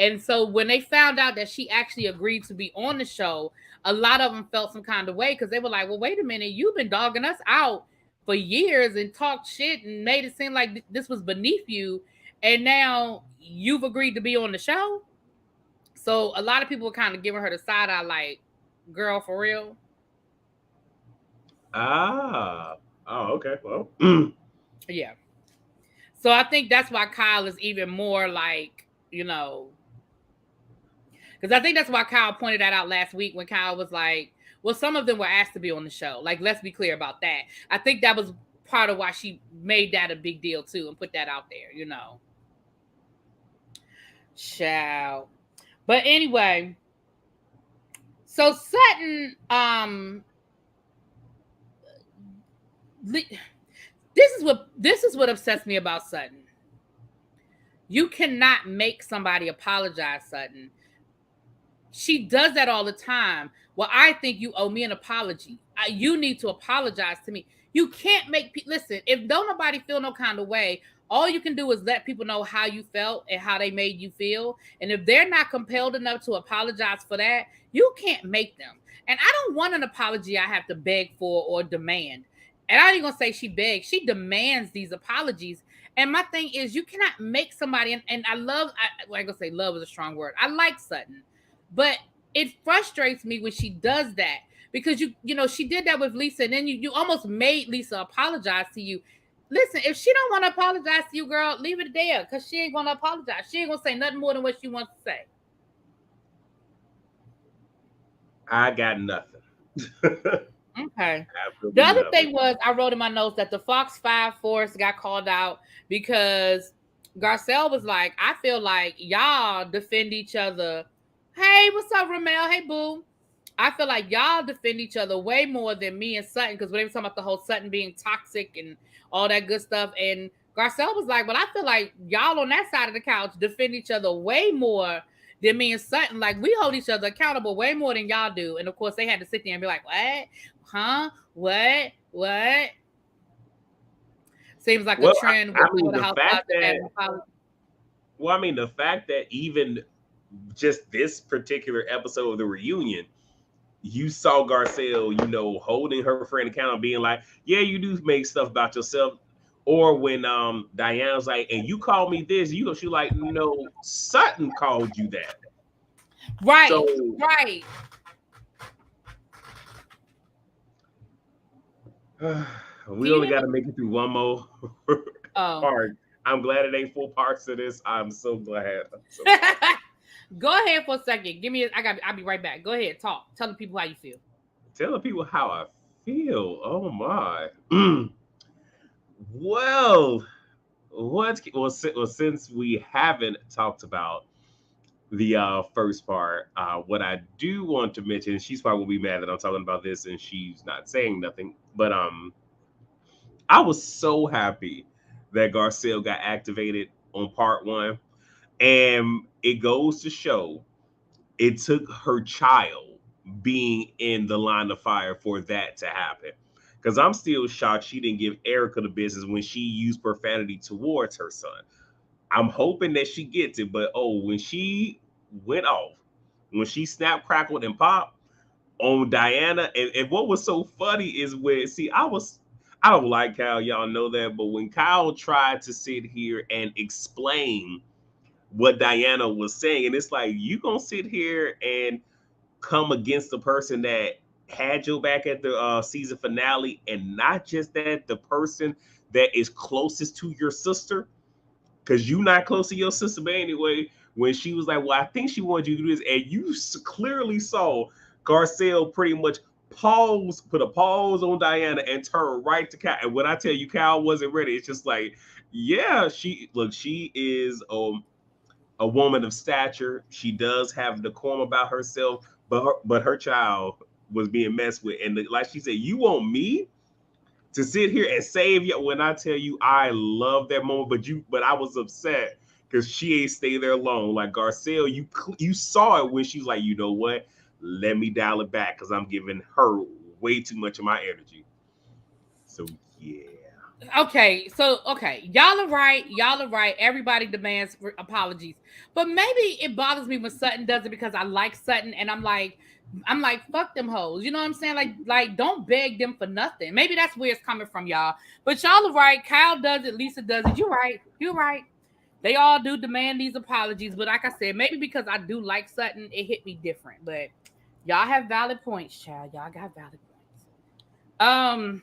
And so when they found out that she actually agreed to be on the show, a lot of them felt some kind of way because they were like, well, wait a minute, you've been dogging us out for years and talked shit and made it seem like this was beneath you, and now you've agreed to be on the show. So a lot of people were kind of giving her the side eye, like, girl, for real. Oh, okay, well. Yeah. So I think that's why Kyle is even more like, because I think that's why Kyle pointed that out last week when Kyle was like, well, some of them were asked to be on the show. Like, let's be clear about that. I think that was part of why she made that a big deal too and put that out there, Ciao. But anyway, so Sutton, this is what upsets me about Sutton. You cannot make somebody apologize, Sutton. She does that all the time. Well, I think you owe me an apology. You need to apologize to me. You can't listen, if don't nobody feel no kind of way, all you can do is let people know how you felt and how they made you feel. And if they're not compelled enough to apologize for that, you can't make them. And I don't want an apology I have to beg for or demand. And I ain't gonna say she begs, she demands these apologies. And my thing is, you cannot make somebody, and I ain't gonna say love is a strong word. I like Sutton, but it frustrates me when she does that because she did that with Lisa, and then you almost made Lisa apologize to you. Listen, if she don't want to apologize to you, girl, leave it there because she ain't gonna apologize. She ain't gonna say nothing more than what she wants to say. I got nothing. Okay. The other thing was, I wrote in my notes that the Fox 5 force got called out because Garcelle was like, I feel like y'all defend each other. Hey, what's up, Ramel? Hey, boo. I feel like y'all defend each other way more than me and Sutton because when they were talking about the whole Sutton being toxic and all that good stuff. And Garcelle was like, well, I feel like y'all on that side of the couch defend each other way more than me and Sutton. Like, we hold each other accountable way more than y'all do. And, of course, they had to sit there and be like, what? Huh? What? Seems like a trend. The fact that even just this particular episode of the reunion, you saw Garcelle, holding her friend accountable, being like, yeah, you do make stuff about yourself. Or when Diana's like, and you called me this, she like, no, Sutton called you that. Right, right. We only got to make it through one more part. I'm glad it ain't 4 parts of this. I'm so glad. Go ahead for a second. I'll be right back. Go ahead, talk. Tell the people how you feel. Telling people how I feel. Oh my. Well, since we haven't talked about the first part, what I do want to mention, she's probably will be mad that I'm talking about this and she's not saying nothing, but I was so happy that Garcelle got activated on part 1, and it goes to show it took her child being in the line of fire for that to happen. Because I'm still shocked she didn't give Erica the business when she used profanity towards her son. I'm hoping that she gets it, but when she went off, when she snapped, crackled, and popped on Diana, and what was so funny is I don't like Kyle, y'all know that, but when Kyle tried to sit here and explain what Diana was saying, and it's like, you gonna sit here and come against the person that had your back at the season finale, and not just that, the person that is closest to your sister, because you not close to your sister. But anyway, when she was like, well, I think she wanted you to do this, and you clearly saw Garcelle pretty much put a pause on Diana and turn right to Cal. And when I tell you Cal wasn't ready, it's just like, yeah, she is a woman of stature. She does have decorum about herself, but her child was being messed with. And like she said, you want me to sit here and save you? When I tell you, I love that moment, but I was upset because she ain't stay there long. Like Garcelle, you saw it when she's like, you know what? Let me dial it back because I'm giving her way too much of my energy. So yeah. Okay, y'all are right. Everybody demands apologies, but maybe it bothers me when Sutton does it because I like Sutton, and I'm like, fuck them hoes. You know what I'm saying? Like, don't beg them for nothing. Maybe that's where it's coming from, y'all. But y'all are right. Kyle does it. Lisa does it. You're right. They all do demand these apologies, but like I said, maybe because I do like Sutton, it hit me different. But y'all have valid points, child. Y'all got valid points.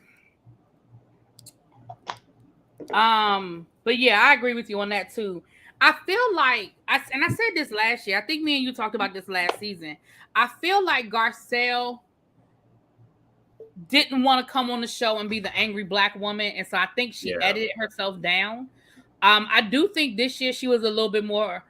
But yeah, I agree with you on that too. I feel like I said this last year. I think me and you talked about this last season. I feel like Garcelle didn't want to come on the show and be the angry black woman, and so I think she edited herself down. I do think this year she was a little bit more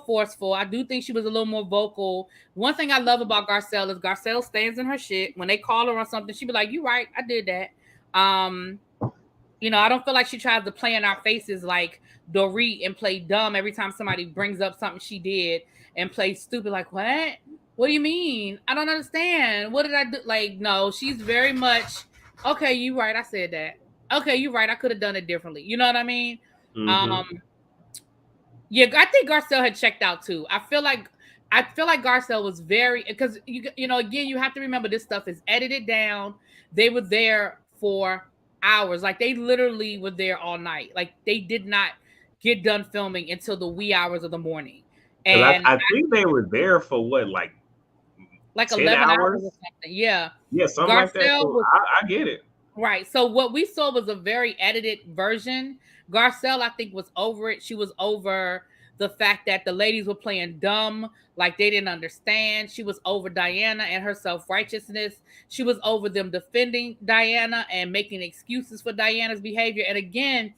forceful. I do think she was a little more vocal. One thing I love about Garcelle is Garcelle stands in her shit. When they call her on something, she be like, "You right, I did that." I don't feel like she tries to play in our faces like Dorit and play dumb every time somebody brings up something she did and play stupid. Like, what? What do you mean? I don't understand. What did I do? Like, no, she's very much, okay, you right, I said that. Okay, you right, I could have done it differently. You know what I mean? Mm-hmm. Yeah, I think Garcelle had checked out too. I feel like Garcelle was very, because again, you have to remember this stuff is edited down. They were there for hours. Like, they literally were there all night. Like, they did not get done filming until the wee hours of the morning. And I think they were there for what, like 11 hours or something. Yeah, something Garcelle like that. So I get it. Right. So what we saw was a very edited version. Garcelle, I think, was over it. She was over the fact that the ladies were playing dumb, like they didn't understand. She was over Diana and her self-righteousness. She was over them defending Diana and making excuses for Diana's behavior. And again,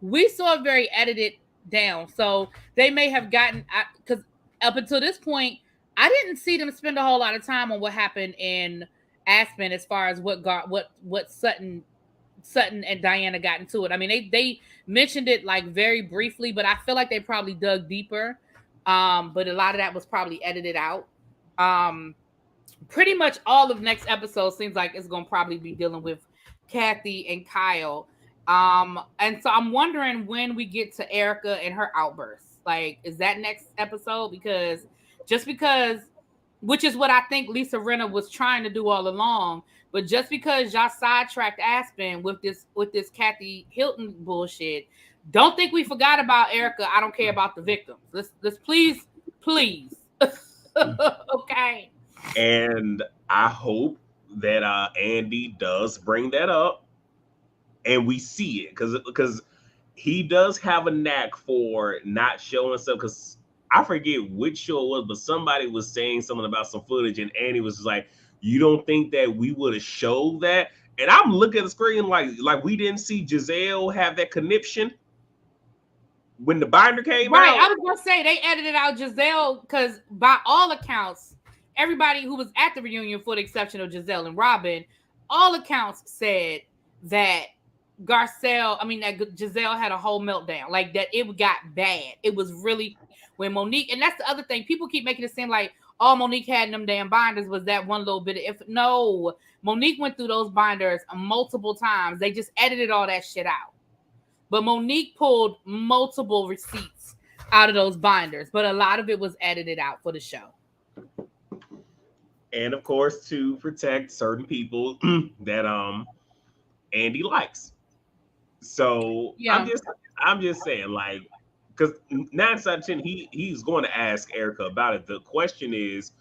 we saw it very edited down. So they may have gotten, because up until this point, I didn't see them spend a whole lot of time on what happened in Aspen as far as what Sutton and Diana got into it. I mean, they mentioned it like very briefly, but I feel like they probably dug deeper. But a lot of that was probably edited out. Pretty much all of next episode seems like it's gonna probably be dealing with Kathy and Kyle. And so I'm wondering when we get to Erica and her outbursts. Like, is that next episode? Because which is what I think Lisa Rinna was trying to do all along. But just because y'all sidetracked Aspen with this Kathy Hilton bullshit, don't think we forgot about Erica. I don't care about the victims. Let's please. Okay. And I hope that Andy does bring that up and we see it, because he does have a knack for not showing stuff, because I forget which show it was, but somebody was saying something about some footage, and Andy was like, "You don't think that we would have showed that?" And I'm looking at the screen like we didn't see Giselle have that conniption when the binder came out. I was gonna say they edited out Giselle because by all accounts, everybody who was at the reunion, for the exception of Giselle and Robin, all accounts said that that Giselle had a whole meltdown, like that it got bad. It was really when Monique, and that's the other thing, people keep making it seem like all Monique had in them damn binders was that one little bit of no, Monique went through those binders multiple times. They just edited all that shit out. But Monique pulled multiple receipts out of those binders, but a lot of it was edited out for the show. And of course, to protect certain people that Andy likes. So yeah. I'm just saying, like, because 9 out of 10, he's going to ask Erica about it. The question is,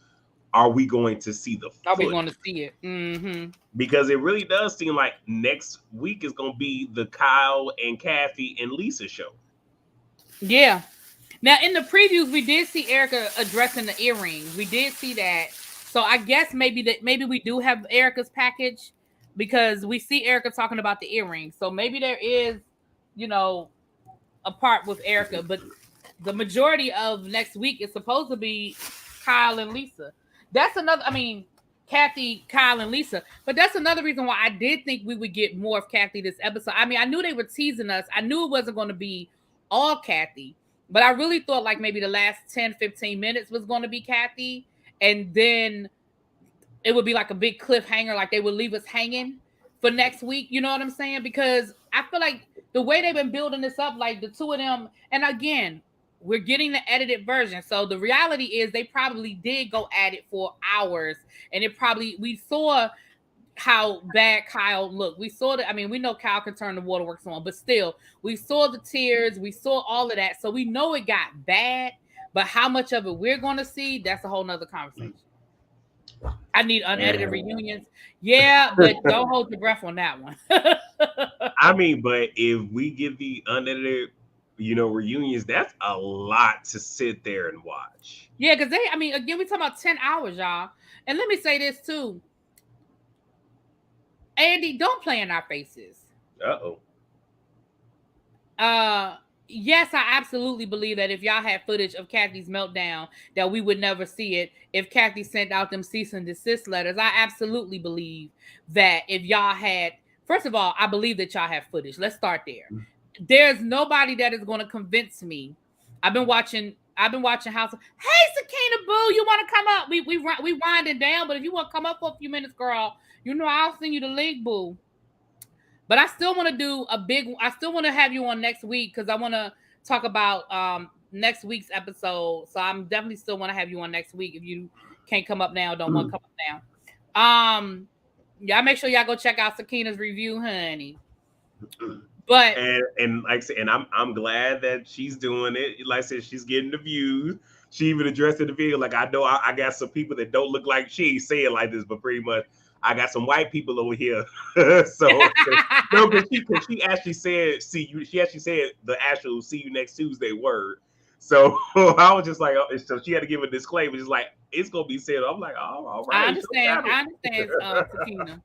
are we going to see the footage? Are we going to see it? Mm-hmm. Because it really does seem like next week is going to be the Kyle and Kathy and Lisa show. Yeah. Now, in the previews, we did see Erica addressing the earrings. We did see that. So I guess maybe we do have Erica's package, because we see Erica talking about the earrings. So maybe there is, a part with Erica. But the majority of next week is supposed to be Kyle and Lisa. That's another, Kathy, Kyle, and Lisa. But that's another reason why I did think we would get more of Kathy this episode. I knew they were teasing us. I knew it wasn't going to be all Kathy. But I really thought like maybe the last 10, 15 minutes was going to be Kathy. And then it would be like a big cliffhanger. Like they would leave us hanging for next week. You know what I'm saying? Because I feel like the way they've been building this up, like the two of them. And again, we're getting the edited version. So the reality is they probably did go at it for hours. And we saw how bad Kyle looked. We saw that. We know Kyle can turn the waterworks on, but still, we saw the tears. We saw all of that. So we know it got bad, but how much of it we're going to see, that's a whole nother conversation. I need unedited reunions. Yeah, but don't hold your breath on that one. But if we get the unedited reunions, that's a lot to sit there and watch. Yeah, because again, we're talking about 10 hours, y'all. And let me say this too. Andy, don't play in our faces. Yes, I absolutely believe that if y'all had footage of Kathy's meltdown, that we would never see it. If Kathy sent out them cease and desist letters, I absolutely believe that if y'all had, first of all, I believe that y'all have footage. Let's start there. There's nobody that is going to convince me. I've been watching House. Hey, Sakina Boo, you want to come up? We winding down, but if you want to come up for a few minutes, girl, I'll send you the link, boo. But I still want to I still want to have you on next week, because I want to talk about next week's episode. So I'm definitely still want to have you on next week. If you can't come up now, don't want to come up now. Y'all make sure y'all go check out Sakina's review, honey. But and like I said, and I'm glad that she's doing it. Like I said, she's getting the views. She even addressed in the video, like, I know I got some people that don't look like she ain't saying like this, but pretty much I got some white people over here. So no, because she actually said she actually said the actual "see you next Tuesday" word. So I was just like, so she had to give a disclaimer, just like it's gonna be said. I'm like, oh, all right. I understand, Sakina.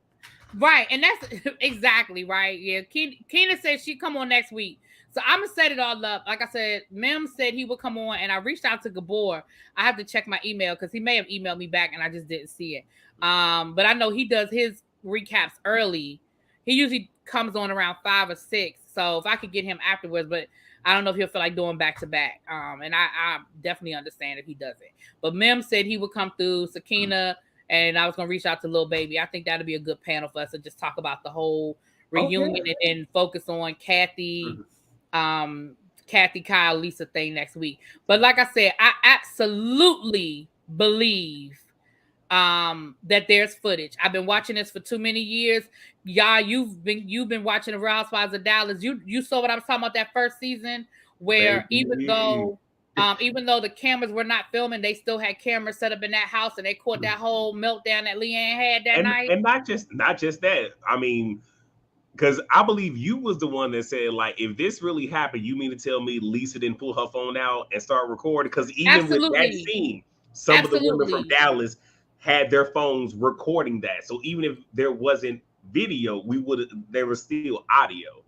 Right, and that's exactly right. Yeah, Keena said she'd come on next week. So I'm gonna set it all up. Like I said, Mim said he would come on, and I reached out to Gabor. I have to check my email because he may have emailed me back and I just didn't see it. But I know he does his recaps early. He usually comes on around 5 or 6. So if I could get him afterwards, but I don't know if he'll feel like doing back to back. And I definitely understand if he does it. But Mim said he would come through, Sakina, and I was gonna reach out to Lil Baby. I think that'd be a good panel for us to just talk about the whole reunion and then focus on Kathy. Kathy, Kyle, Lisa thing next week. But like I said, I absolutely believe that there's footage. I've been watching this for too many years. Y'all, you've been watching the Real Housewives of Dallas. You saw what I was talking about that first season, where even though the cameras were not filming, they still had cameras set up in that house, and they caught that whole meltdown that Leanne had that night. And not just that. because I believe you was the one that said, like, if this really happened, you mean to tell me Lisa didn't pull her phone out and start recording? Because even with that scene, some of the women from Dallas had their phones recording that. So even if there wasn't video, there was still audio.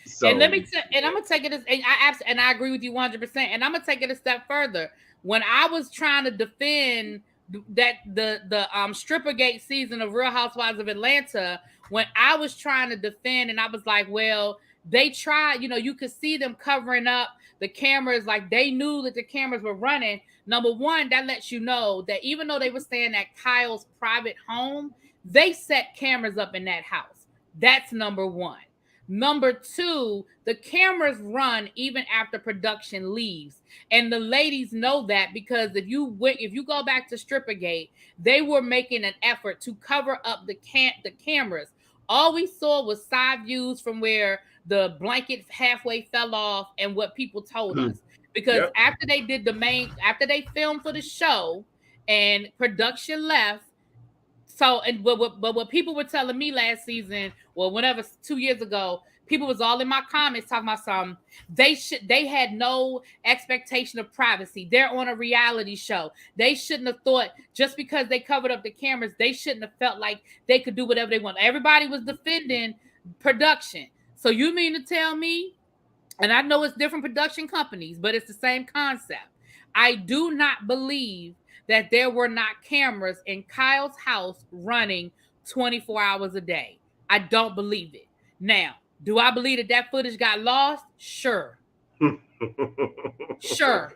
So, and I'm gonna take it as, and I agree with you 100%. And I'm gonna take it a step further. When I was trying to defend that the Strippergate season of Real Housewives of Atlanta, when I was trying to defend, and I was like, well, they tried, you could see them covering up the cameras, like they knew that the cameras were running. Number one, that lets you know that even though they were staying at Kyle's private home, they set cameras up in that house. That's number one. Number two, the cameras run even after production leaves. And the ladies know that, because if you go back to Strippergate, they were making an effort to cover up the cameras. All we saw was side views from where the blanket halfway fell off and what people told us. Because after they filmed for the show and production left, but what people were telling me last season, or whenever 2 years ago, people was all in my comments talking about something. They had no expectation of privacy. They're on a reality show. They shouldn't have thought, just because they covered up the cameras, they shouldn't have felt like they could do whatever they want. Everybody was defending production. So you mean to tell me, and I know it's different production companies, but it's the same concept. I do not believe that there were not cameras in Kyle's house running 24 hours a day. I don't believe it. Now, do I believe that footage got lost? Sure. Sure.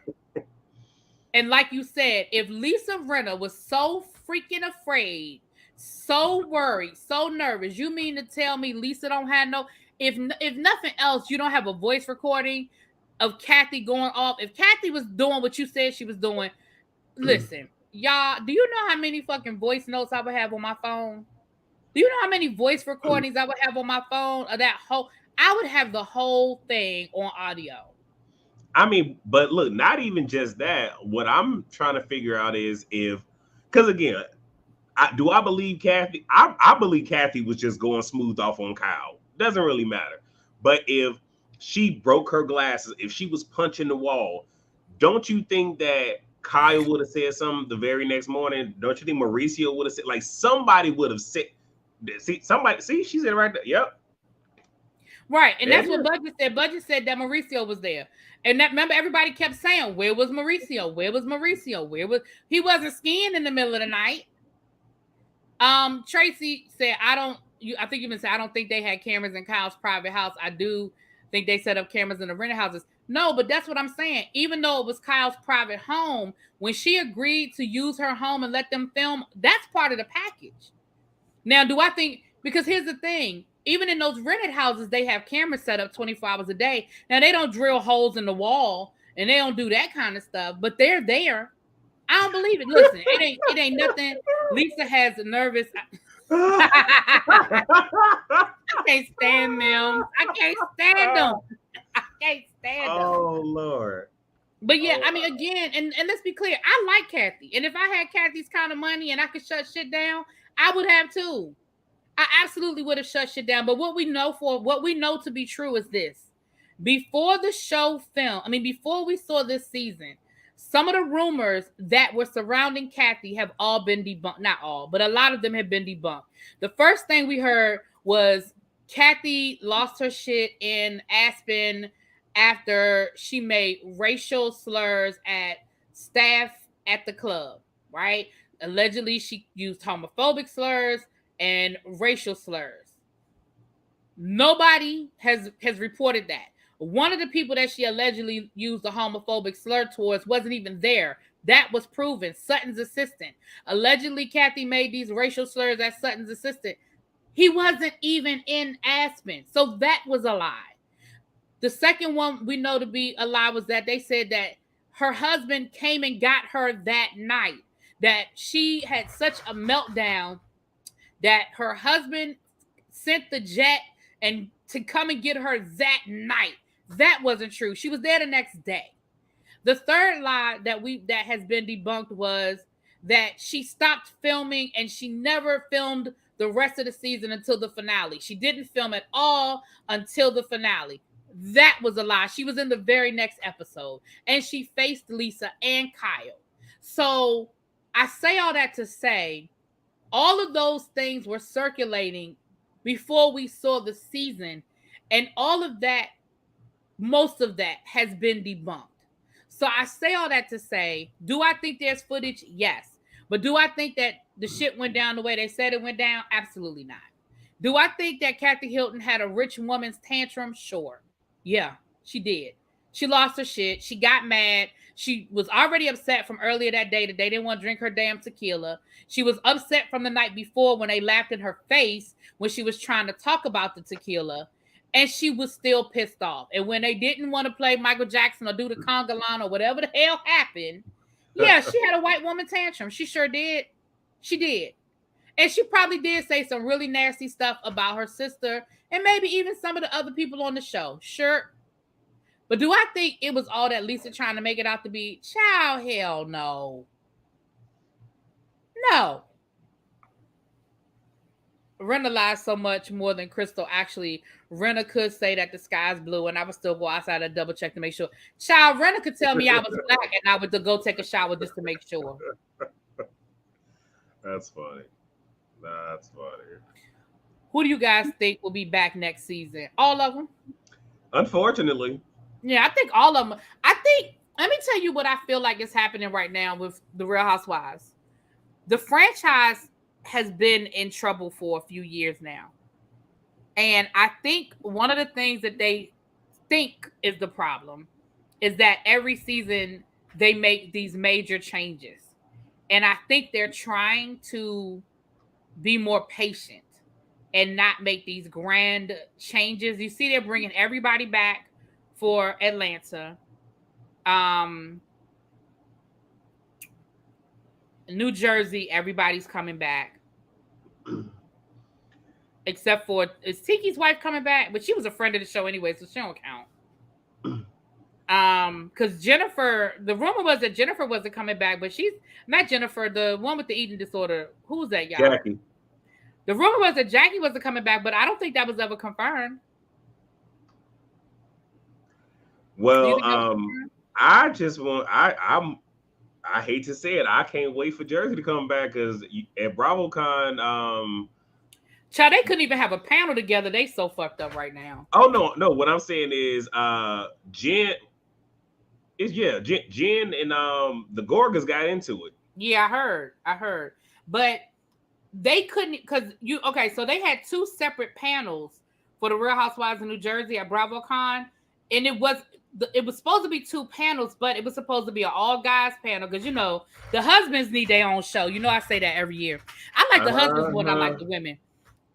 And like you said, if Lisa Rinna was so freaking afraid, so worried, so nervous, you mean to tell me Lisa don't have no, if nothing else, you don't have a voice recording of Kathy going off? If Kathy was doing what you said she was doing, listen, y'all, do you know how many fucking voice notes I would have on my phone? Do you know how many voice recordings I would have on my phone? I would have the whole thing on audio. I mean, but look, not even just that. What I'm trying to figure out is because again, do I believe Kathy? I believe Kathy was just going smooth off on Kyle. Doesn't really matter. But if she broke her glasses, if she was punching the wall, don't you think that Kyle would have said something the very next morning? Don't you think Mauricio would have said, like, somebody would have said, she said right there. Yep. Right. And that's what Budget said. Budget said that Mauricio was there. And that, remember, everybody kept saying, where was Mauricio? Where was Mauricio? He wasn't skiing in the middle of the night. Tracy said, I think you even said, I don't think they had cameras in Kyle's private house. I do think they set up cameras in the rented houses. No, but that's what I'm saying. Even though it was Kyle's private home, when she agreed to use her home and let them film, that's part of the package. Now, do I think, because here's the thing, even in those rented houses, they have cameras set up 24 hours a day. Now, they don't drill holes in the wall and they don't do that kind of stuff, but they're there. I don't believe it. Listen, it ain't nothing. Lisa has a nervous. I can't stand them. I can't stand them. Oh, Lord. But yeah, I mean, again, and let's be clear, I like Kathy. And if I had Kathy's kind of money and I could shut shit down, I would have too. I absolutely would have shut shit down. But what we know to be true is this. Before the show before we saw this season, some of the rumors that were surrounding Kathy have all been debunked. Not all, but a lot of them have been debunked. The first thing we heard was Kathy lost her shit in Aspen after she made racial slurs at staff at the club, right? Allegedly, she used homophobic slurs and racial slurs. Nobody has reported that. One of the people that she allegedly used a homophobic slur towards wasn't even there. That was proven. Sutton's assistant. Allegedly, Kathy made these racial slurs at Sutton's assistant. He wasn't even in Aspen. So that was a lie. The second one we know to be a lie was that they said that her husband came and got her that night. That she had such a meltdown that her husband sent the jet and to come and get her that night. That wasn't true. She was there the next day. The third lie that has been debunked was that she stopped filming and she never filmed the rest of the season until the finale. She didn't film at all until the finale. That was a lie. She was in the very next episode, and she faced Lisa and Kyle. So I say all that to say, all of those things were circulating before we saw the season, and all of that, most of that has been debunked. So I say all that to say, do I think there's footage? Yes. But do I think that the shit went down the way they said it went down? Absolutely not. Do I think that Kathy Hilton had a rich woman's tantrum? Sure. Yeah, she did. She lost her shit. She got mad. She was already upset from earlier that day that they didn't want to drink her damn tequila. She was upset from the night before when they laughed in her face when she was trying to talk about the tequila. And she was still pissed off. And when they didn't want to play Michael Jackson or do the conga line or whatever the hell happened, yeah, she had a white woman tantrum. She sure did. She did. And she probably did say some really nasty stuff about her sister and maybe even some of the other people on the show. Sure. But do I think it was all that Lisa trying to make it out to be? Child, hell no. No. Rena lies so much more than Crystal. Actually, Rena could say that the sky's blue, and I would still go outside and double check to make sure. Child, Rena could tell me I was black, and I would go take a shower just to make sure. That's funny. That's funny. Who do you guys think will be back next season? All of them? Unfortunately. Yeah, I think all of them. I think, let me tell you what I feel like is happening right now with the Real Housewives. The franchise has been in trouble for a few years now. And I think one of the things that they think is the problem is that every season they make these major changes. And I think they're trying to be more patient and not make these grand changes. You see, they're bringing everybody back for Atlanta. New Jersey, everybody's coming back. Except for, is Tiki's wife coming back? But she was a friend of the show anyway, so she don't count. Because Jennifer, the rumor was that Jennifer wasn't coming back, but she's not Jennifer, the one with the eating disorder. Who was that, y'all? Jackie. The rumor was that Jackie wasn't coming back, but I don't think that was ever confirmed. Well, I just want I hate to say it, I can't wait for Jersey to come back because at BravoCon, child, they couldn't even have a panel together. They so fucked up right now. Oh no. What I'm saying is Jen and the Gorgas got into it. Yeah, I heard. But they couldn't, because so they had two separate panels for the Real Housewives of New Jersey at BravoCon, and it was supposed to be two panels, but it was supposed to be an all guys panel because the husbands need their own show. I say that every year. I like the husbands more than I like the women.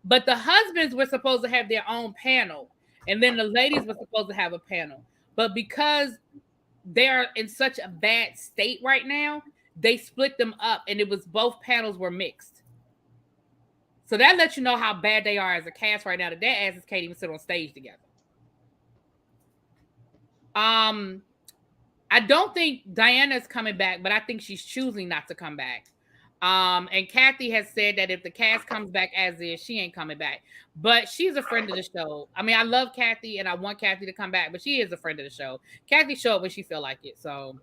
But the husbands were supposed to have their own panel, and then the ladies were supposed to have a panel. But because they're in such a bad state right now, they split them up, and it was both panels were mixed. So that lets you know how bad they are as a cast right now. That their asses can't even sit on stage together. I don't think Diana's coming back, but I think she's choosing not to come back. And Kathy has said that if the cast comes back as is, she ain't coming back. But she's a friend of the show. I mean, I love Kathy and I want Kathy to come back, but she is a friend of the show. Kathy show up when she feel like it. So,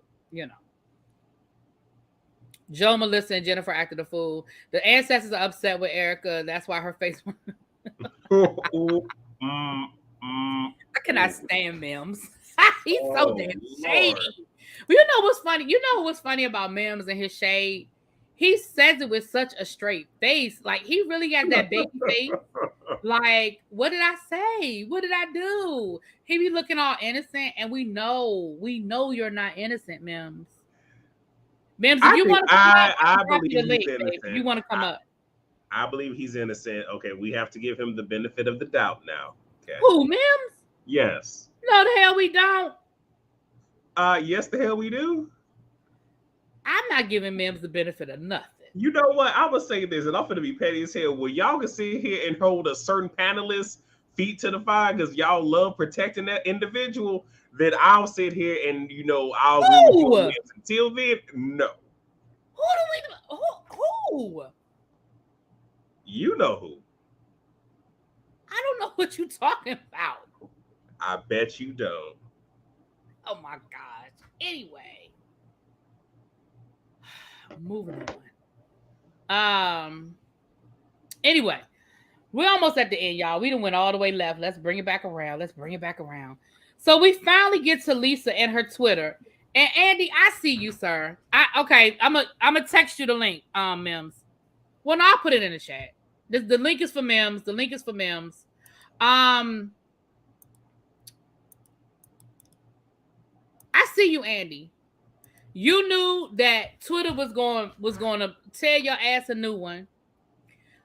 Joe, Melissa, and Jennifer acted a fool. The ancestors are upset with Erica. That's why her face. I cannot stand Mims. He's so damn shady. Well, you know what's funny? You know what's funny about Mims and his shade? He says it with such a straight face. Like, he really got that baby face. Like, what did I say? What did I do? He be looking all innocent, and we know you're not innocent, Mims. Mims, if you want to come up, I believe he's innocent. If you want to come up. I believe he's innocent. Okay, we have to give him the benefit of the doubt now. Okay. Who, Mims? Yes. No, the hell we don't. Yes, the hell we do. I'm not giving Mims the benefit of nothing. You know what? I'm going to say this, and I'm going to be petty as hell. Well, y'all can sit here and hold a certain panelist feet to the fire because y'all love protecting that individual, then I'll sit here and, I'll agree with you. Until then, no. Who? You know who. I don't know what you're talking about. I bet you don't. Oh my gosh. Anyway. Moving on. Anyway, we're almost at the end, y'all. We done went all the way left. Let's bring it back around. So we finally get to Lisa and her Twitter. And Andy, I see you, sir. I'm gonna text you the link, Mims. Well, no, I'll put it in the chat. The link is for Mims. I see you, Andy. You knew that Twitter was going to tell your ass a new one.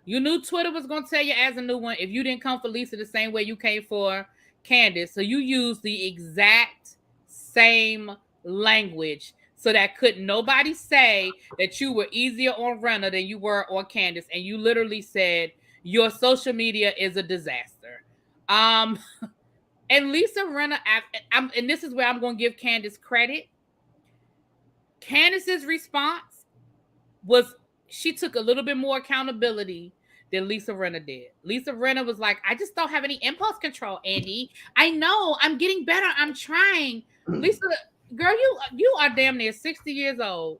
You knew Twitter was going to tell your ass a new one if you didn't come for Lisa the same way you came for Candace. So you used the exact same language so that could nobody say that you were easier on Renner than you were on Candace. And you literally said your social media is a disaster. And Lisa Renner, and this is where I'm going to give Candace credit. Candace's response was she took a little bit more accountability than Lisa Renner did. Lisa Renner was like, I just don't have any impulse control, Andy. I know, I'm getting better. I'm trying. Lisa, girl, you are damn near 60 years old.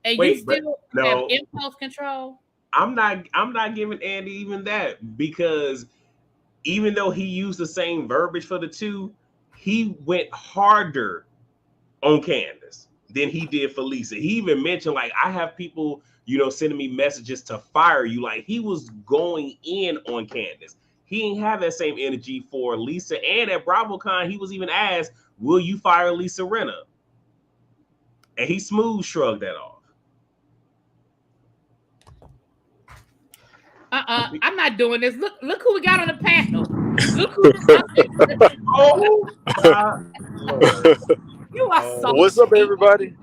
And you still have impulse control? I'm not giving Andy even that, because even though he used the same verbiage for the two, he went harder on Candace than he did for Lisa. He even mentioned, like, I have people, sending me messages to fire you. Like, he was going in on Candace. He didn't have that same energy for Lisa. And at BravoCon, he was even asked, will you fire Lisa Renner? And he smooth shrugged that off. I'm not doing this. Look who we got on the panel. Look who you are so What's up, everybody?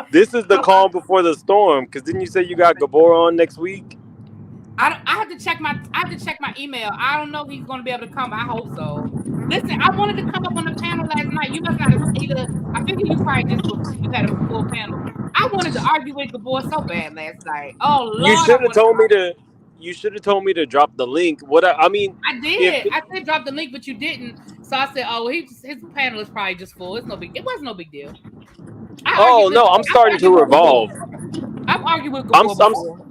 This is the calm before the storm, because didn't you say you got Gabor on next week? I have to check my email. I don't know if he's going to be able to come. I hope so. Listen, I wanted to come up on the panel last night. You must not have either. I figured you probably just you had a full panel. I wanted to argue with Gabor so bad last night. Oh Lord! You should have told me to. You should have told me to drop the link. I did. I did drop the link, but you didn't. So I said, "Oh, his panel is probably just full. It wasn't no big deal." I'm starting to revolve. I've argued with Gabor before.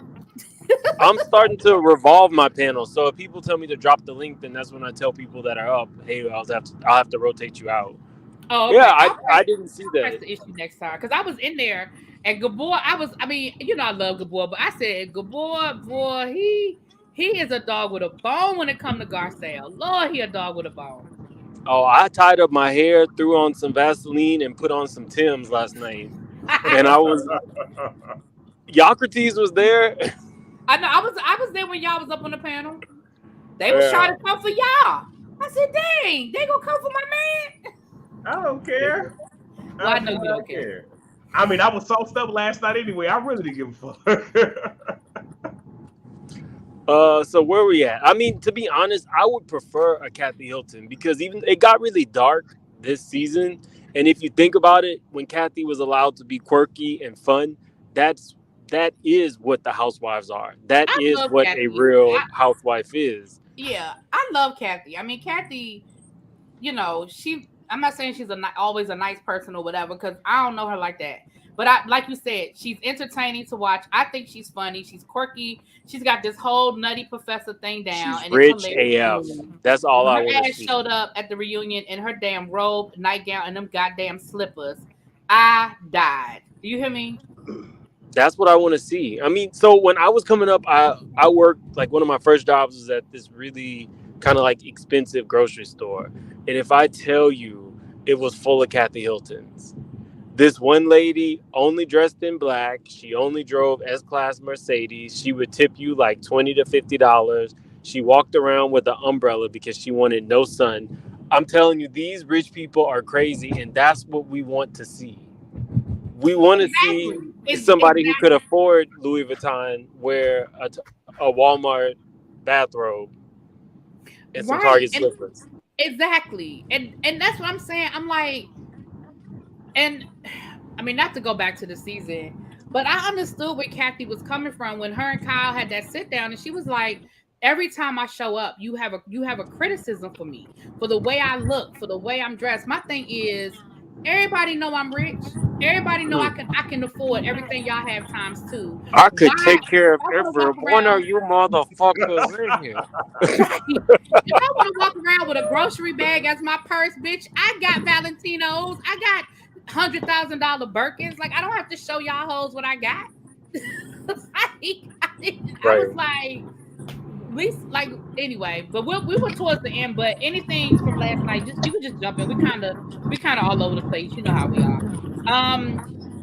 I'm starting to revolve my panel. So if people tell me to drop the link, then that's when I tell people that are up, hey, I'll have to rotate you out. Oh, okay. Yeah, I didn't see that. That's the issue next time, because I was in there and Gabor. I love Gabor, but I said Gabor, boy, he is a dog with a bone when it comes to Garcelle. Lord, he a dog with a bone. Oh, I tied up my hair, threw on some Vaseline, and put on some Timbs last night, and I was. Yahcrateas was there. I know. I was there when y'all was up on the panel. They was trying to come for y'all. I said, dang, they gonna come for my man. I don't care. Well, I know you don't care. I mean, I was sauced up last night anyway. I really didn't give a fuck. So where we at? I mean, to be honest, I would prefer a Kathy Hilton, because even it got really dark this season. And if you think about it, when Kathy was allowed to be quirky and fun, that is what the Housewives are. That is what Kathy. A real housewife is. Yeah, I love Kathy. I mean, Kathy, I'm not saying she's always a nice person or whatever, because I don't know her like that. But like you said, she's entertaining to watch. I think she's funny. She's quirky. She's got this whole nutty professor thing down. She's and rich AF. That's all I want to see. Her ass showed up at the reunion in her damn robe, nightgown, and them goddamn slippers. I died. Do you hear me? That's what I want to see. I mean, so when I was coming up, I worked, like, one of my first jobs was at this really kind of like expensive grocery store. And if I tell you, it was full of Kathy Hiltons. This one lady only dressed in black. She only drove S-Class Mercedes. She would tip you like $20 to $50. She walked around with an umbrella because she wanted no sun. I'm telling you, these rich people are crazy, and that's what we want to see. We want to see somebody who could afford Louis Vuitton wear a Walmart bathrobe and some Target slippers. Exactly. And that's what I'm saying. I'm like, and I mean, not to go back to the season, But I understood where Kathy was coming from when her and Kyle had that sit down, and she was like, every time I show up, you have a criticism for me, for the way I look, for the way I'm dressed. My thing is, everybody know I'm rich. Everybody know I can afford everything y'all have times two. I could Why take care of I want to every walk one of around? you motherfuckers in here. If I want to walk around with a grocery bag as my purse, bitch, I got Valentinos. I got $100,000 Birkins. Like, I don't have to show y'all hoes what I got. I was like, at least, like, anyway. But we were towards the end. But anything from last night, just you can just jump in. We kind of all over the place. You know how we are.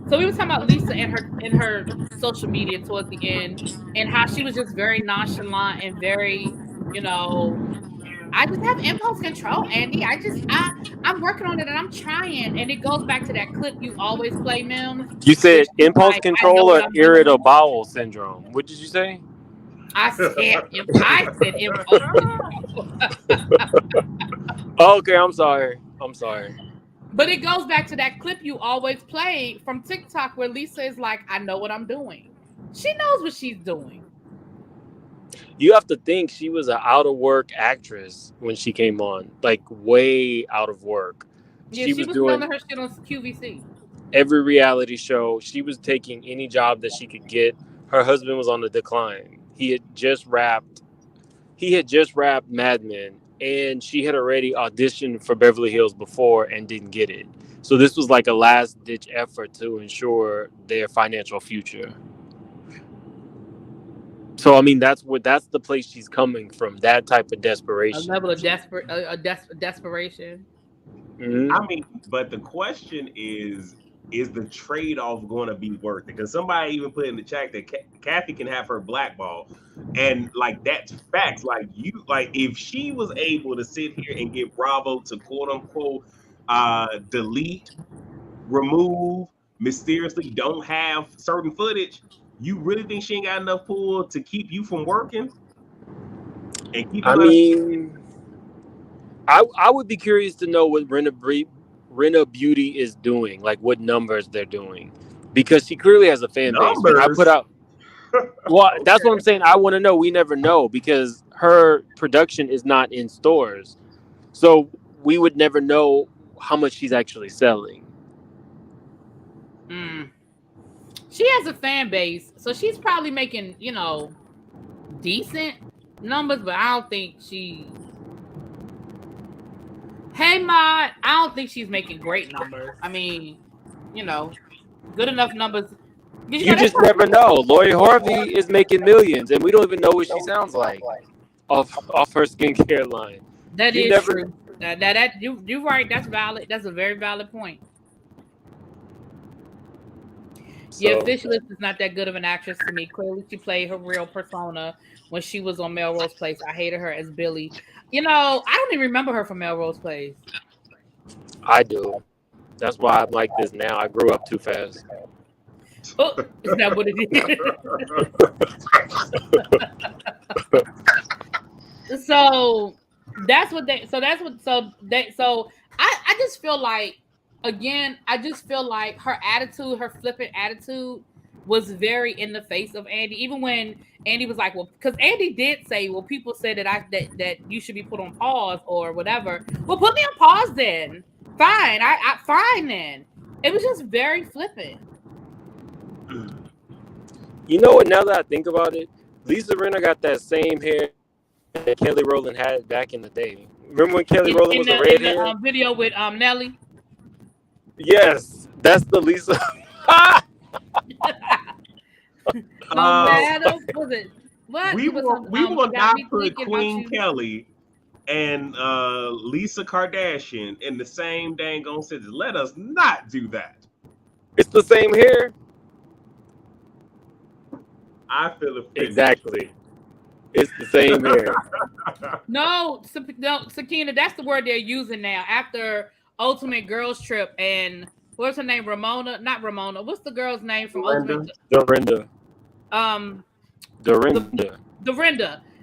So we were talking about Lisa and her social media towards the end, and how she was just very nonchalant and very, you know, I just have impulse control, Andy. I'm working on it and I'm trying. And it goes back to that clip you always play, Mims. You said Which impulse like, I know control what or I'm irritable doing. bowel syndrome. What did you say? I said impulse control. Okay, I'm sorry. But it goes back to that clip you always play from TikTok where Lisa is like, I know what I'm doing. She knows what she's doing. You have to think she was an out of work actress when she came on, like way out of work. Yeah, She she was was doing filming her shit on QVC. every reality show. She was taking any job that she could get. Her husband was on the decline. He had just wrapped Mad Men, and she had already auditioned for Beverly Hills before and didn't get it. So this was like a last ditch effort to ensure their financial future. So I mean, that's the place she's coming from. That type of desperation. A level of desperation. Mm-hmm. I mean, but the question is the trade-off going to be worth it? Because somebody even put in the chat that Kathy can have her blackball, and like that's facts. Like if she was able to sit here and get Bravo to quote unquote delete, remove, mysteriously don't have certain footage, you really think she ain't got enough pull to keep you from working and keep I you out of? mean, I would be curious to know what Rena Beauty is doing, like what numbers they're doing, because she clearly has a fan base. When I put out, well, Okay. that's what I'm saying. I want to know. We never know because her production is not in stores, so we would never know how much she's actually selling. She has a fan base, so she's probably making, decent numbers, but I don't think she. Hey, Maud, I don't think she's making great numbers. I mean, good enough numbers. You just never know. Lori Harvey is making millions, and we don't even know what she sounds like off her skincare line. That is true. You're right. That's valid. That's a very valid point. Yeah, Fishless is not that good of an actress to me. Clearly, she played her real persona when she was on Melrose Place. I hated her as Billy. I don't even remember her from Melrose Place. I do. That's why I'm like this now. I grew up too fast. Oh, is that what it is? So I just feel like, again, her attitude, her flippant attitude was very in the face of Andy. Even when Andy was like, well, because Andy did say, well, people said that you should be put on pause or whatever. Well, put me on pause then. Fine. Fine then. It was just very flippant. You know what? Now that I think about it, Lisa Rinna got that same hair that Kelly Rowland had back in the day. Remember when Kelly Rowland was a redhead? In the video with Nelly? Yes, that's the Lisa. We will not put Queen Kelly and Lisa Kardashian in the same dang on sentence. Let us not do that. It's the same hair. I feel offended. Exactly. It's the same hair. No, Sakina, that's the word they're using now. After Ultimate Girls Trip and what's her name? Ramona? Not Ramona. What's the girl's name from Ultimate? Dorinda.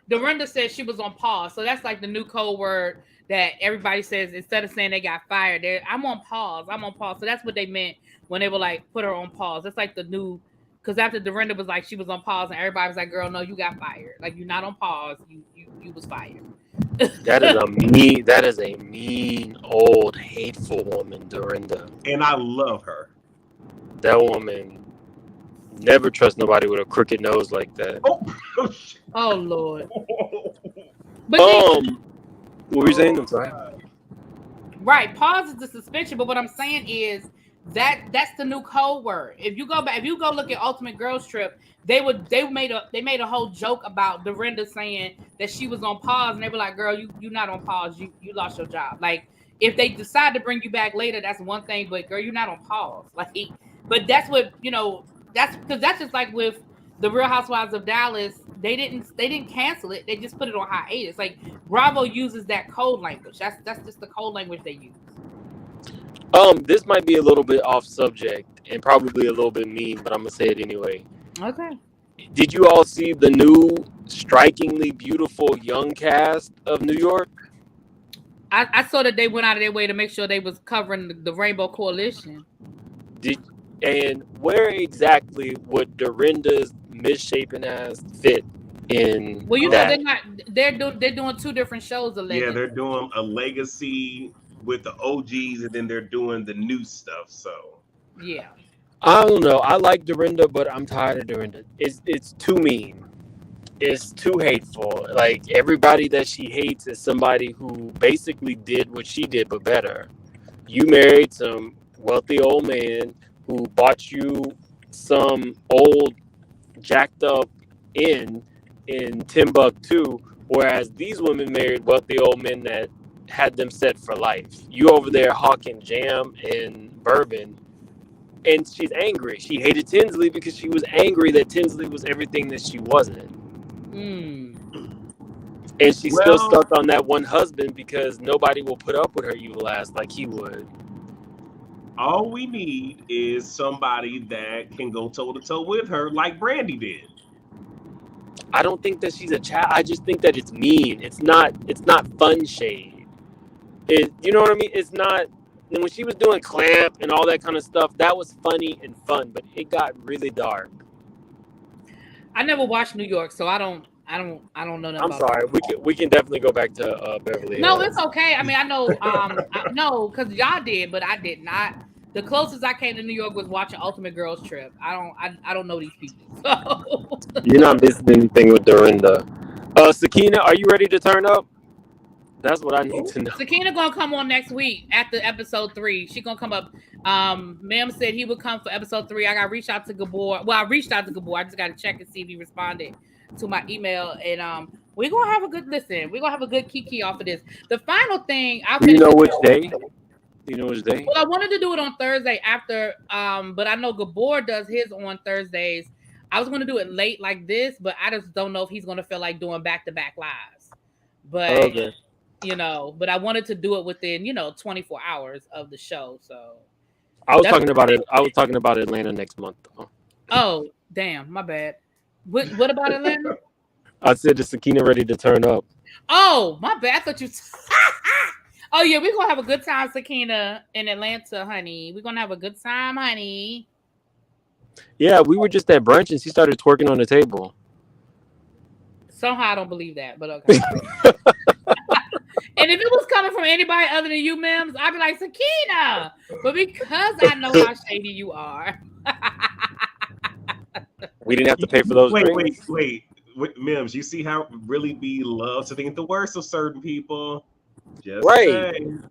Dorinda said she was on pause. So that's like the new code word that everybody says instead of saying they got fired. I'm on pause. So that's what they meant when they were like, put her on pause. That's like the new Because after Dorinda was like, she was on pause, and everybody was like, "Girl, no, you got fired. Like, you're not on pause. You was fired." That is a mean, old, hateful woman, Dorinda. And I love her. That woman never trust nobody with a crooked nose like that. Oh Lord. But what were you saying? I'm sorry. Right, pause is the suspension, but what I'm saying is that's the new code word. If you go back, if you go look at Ultimate Girls Trip, they made a whole joke about Dorinda saying that she was on pause, and they were like, "Girl, you not on pause. You lost your job." Like, if they decide to bring you back later, that's one thing, but girl, you're not on pause. Like, but that's what that's because that's just like with the Real Housewives of Dallas. They didn't cancel it. They just put it on hiatus. Like, Bravo uses that code language. That's just the code language they use. This might be a little bit off subject and probably a little bit mean, but I'm gonna say it anyway. Okay. Did you all see the new strikingly beautiful young cast of New York? I saw that they went out of their way to make sure they was covering the Rainbow Coalition. And where exactly would Dorinda's misshapen ass fit in? Well, that? they're doing two different shows. Yeah, they're doing a legacy with the OGs, and then they're doing the new stuff. So yeah, I don't know. I like Dorinda, but I'm tired of Dorinda. It's too mean. It's too hateful. Like, everybody that she hates is somebody who basically did what she did, but better. You married some wealthy old man who bought you some old jacked up inn in Timbuktu, whereas these women married wealthy old men that had them set for life. You over there hawking jam and bourbon, and she's angry. She hated Tinsley because she was angry that Tinsley was everything that she wasn't. And she's still stuck on that one husband because nobody will put up with her evil ass like he would. All we need is somebody that can go toe to toe with her, like Brandy did. I don't think that she's a child. I just think that it's mean. It's not fun shade. You know what I mean? It's not. And when she was doing Clamp and all that kind of stuff, that was funny and fun, but it got really dark. I never watched New York, so I don't know nothing. I'm sorry. We can definitely go back to Beverly. No, it's okay. I mean, I know. No, because y'all did, but I did not. The closest I came to New York was watching Ultimate Girls Trip. I don't know these people. So. You're not missing anything with Dorinda. Sakina, are you ready to turn up? That's what I need to know. Sakina gonna come on next week after episode 3. She gonna come up. Ma'am said he would come for episode 3. I got to reach out to Gabor. Well, I reached out to Gabor. I just got to check and see if he responded to my email. And we're gonna have a good listen. We're gonna have a good kiki off of this. The final thing. Do you know which day? Well, I wanted to do it on Thursday after, but I know Gabor does his on Thursdays. I was going to do it late like this, but I just don't know if he's going to feel like doing back-to-back lives. But, but I wanted to do it within, 24 hours of the show. So I was talking about it. I was talking about Atlanta next month, though. Oh, damn. My bad. What about Atlanta? I said, is Sakina ready to turn up? Oh, my bad. I thought you... Oh, yeah, we're going to have a good time, Sakina, in Atlanta, honey. We're going to have a good time, honey. Yeah, we were just at brunch, and she started twerking on the table. Somehow I don't believe that, but okay. And if it was coming from anybody other than you, Mims, I'd be like, Sakina. But because I know how shady you are. We didn't have to pay for those drinks. Wait, Mims, you see how Really B loves to think the worst of certain people? Just saying.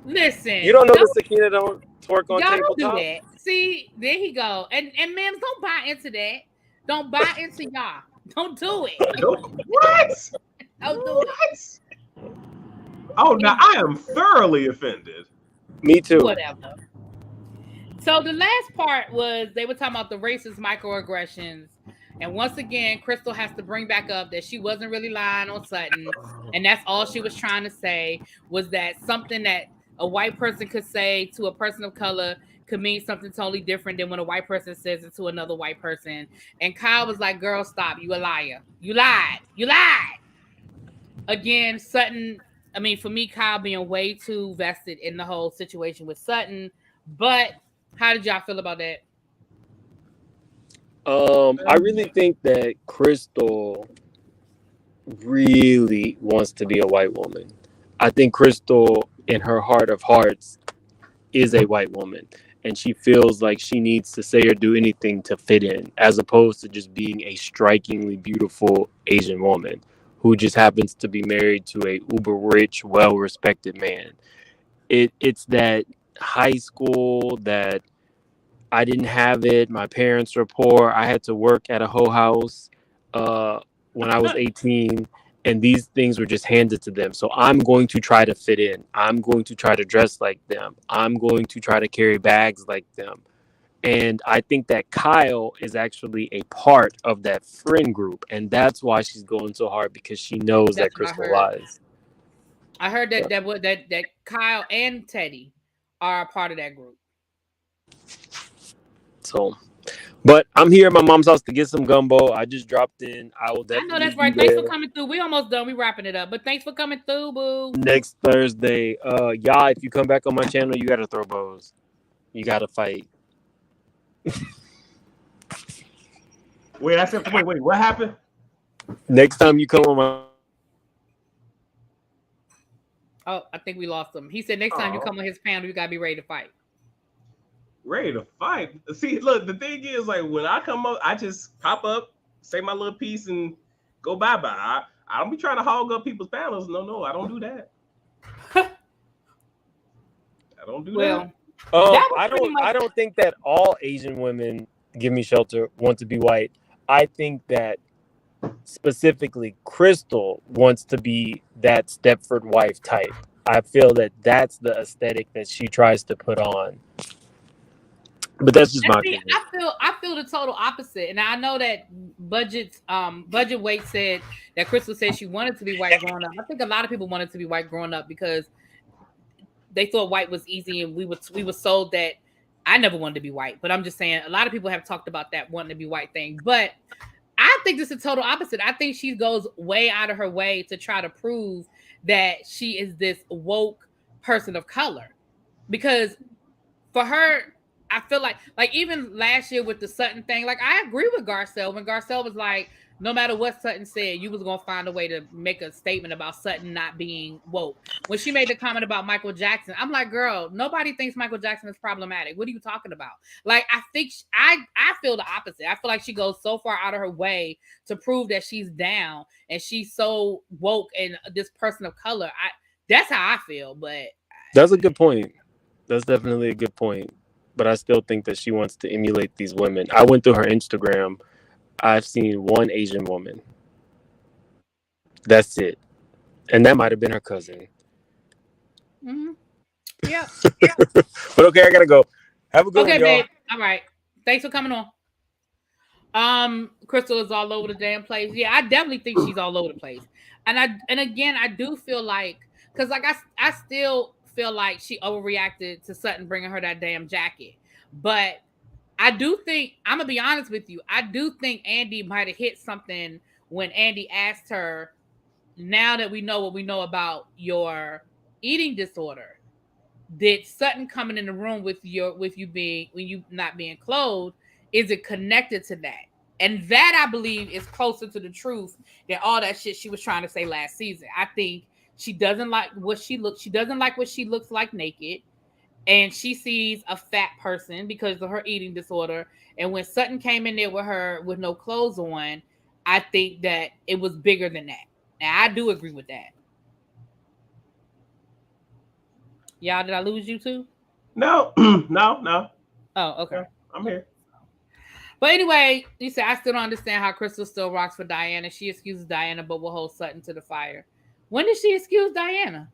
Listen. You don't know that Sakina don't twerk on tabletop? Y'all don't do that. See, there he go. And Mims, don't buy into that. Don't buy into y'all. Don't do it. What? Don't do it. Oh, now I am thoroughly offended. Me too. Whatever. So the last part was they were talking about the racist microaggressions. And once again, Crystal has to bring back up that she wasn't really lying on Sutton. And that's all she was trying to say was that something that a white person could say to a person of color could mean something totally different than when a white person says it to another white person. And Kyle was like, girl, stop. You a liar. You lied. You lied. Again, Sutton, I mean, for me, Kyle being way too vested in the whole situation with Sutton. But how did y'all feel about that? I really think that Crystal really wants to be a white woman. I think Crystal, in her heart of hearts, is a white woman. And she feels like she needs to say or do anything to fit in, as opposed to just being a strikingly beautiful Asian woman who just happens to be married to a uber rich, well-respected man. It's that high school that I didn't have it. My parents were poor. I had to work at a hoe house when I was 18, and these things were just handed to them. So I'm going to try to fit in. I'm going to try to dress like them. I'm going to try to carry bags like them. And I think that Kyle is actually a part of that friend group, and that's why she's going so hard, because she knows that Crystal lies. I heard that that Kyle and Teddy are a part of that group. So, but I'm here at my mom's house to get some gumbo. I just dropped in. I will definitely. I know that's right. Thanks for coming through. We almost done. We wrapping it up, but thanks for coming through, boo. Next Thursday, y'all, if you come back on my channel, you gotta throw bows. You gotta fight. Wait, I said, wait, what happened? Next time you come on my. Oh, I think we lost him. He said next time you come on his panel, you gotta be ready to fight. Ready to fight? See, look, the thing is, like, when I come up, I just pop up, say my little piece, and go bye-bye. I don't be trying to hog up people's panels. No, I don't do that. I don't do that. I don't think that all Asian women, give me shelter, want to be white. I think that specifically Crystal wants to be that Stepford wife type. I feel that that's the aesthetic that she tries to put on. But that's just my opinion. I feel the total opposite, and I know that Budget Weight said that Crystal said she wanted to be white growing up. I think a lot of people wanted to be white growing up because they thought white was easy, and we were sold that. I never wanted to be white, but I'm just saying a lot of people have talked about that wanting to be white thing. But I think this is total opposite. I think she goes way out of her way to try to prove that she is this woke person of color, because for her, I feel like even last year with the Sutton thing, like I agree with Garcelle when Garcelle was like, no matter what Sutton said, you was gonna find a way to make a statement about Sutton not being woke. When she made the comment about Michael Jackson, I'm like, girl, nobody thinks Michael Jackson is problematic. What are you talking about? Like, I think I feel the opposite. I feel like she goes so far out of her way to prove that she's down and she's so woke and this person of color. That's how I feel. But that's a good point. That's definitely a good point. But I still think that she wants to emulate these women. I went through her Instagram. I've seen one Asian woman. That's it. And that might have been her cousin. Mm-hmm. Yeah. But okay, I gotta go. Have a good one, y'all. Babe. All right. Thanks for coming on. Crystal is all over the damn place. Yeah, I definitely think she's all over the place. And again, I do feel like, because like I still feel like she overreacted to Sutton bringing her that damn jacket. But I do think, I'm gonna be honest with you, I do think Andy might have hit something when Andy asked her, now that we know what we know about your eating disorder, did Sutton coming in the room with you not being clothed, is it connected to that? And that, I believe, is closer to the truth than all that shit she was trying to say last season. I think she doesn't like what she looks like naked. And she sees a fat person because of her eating disorder. And when Sutton came in there with her with no clothes on, I think that it was bigger than that. Now, I do agree with that. Y'all, did I lose you too? No. Oh, okay. I'm here. But anyway, you said, I still don't understand how Crystal still rocks for Diana. She excuses Diana, but will hold Sutton to the fire. When did she excuse Diana?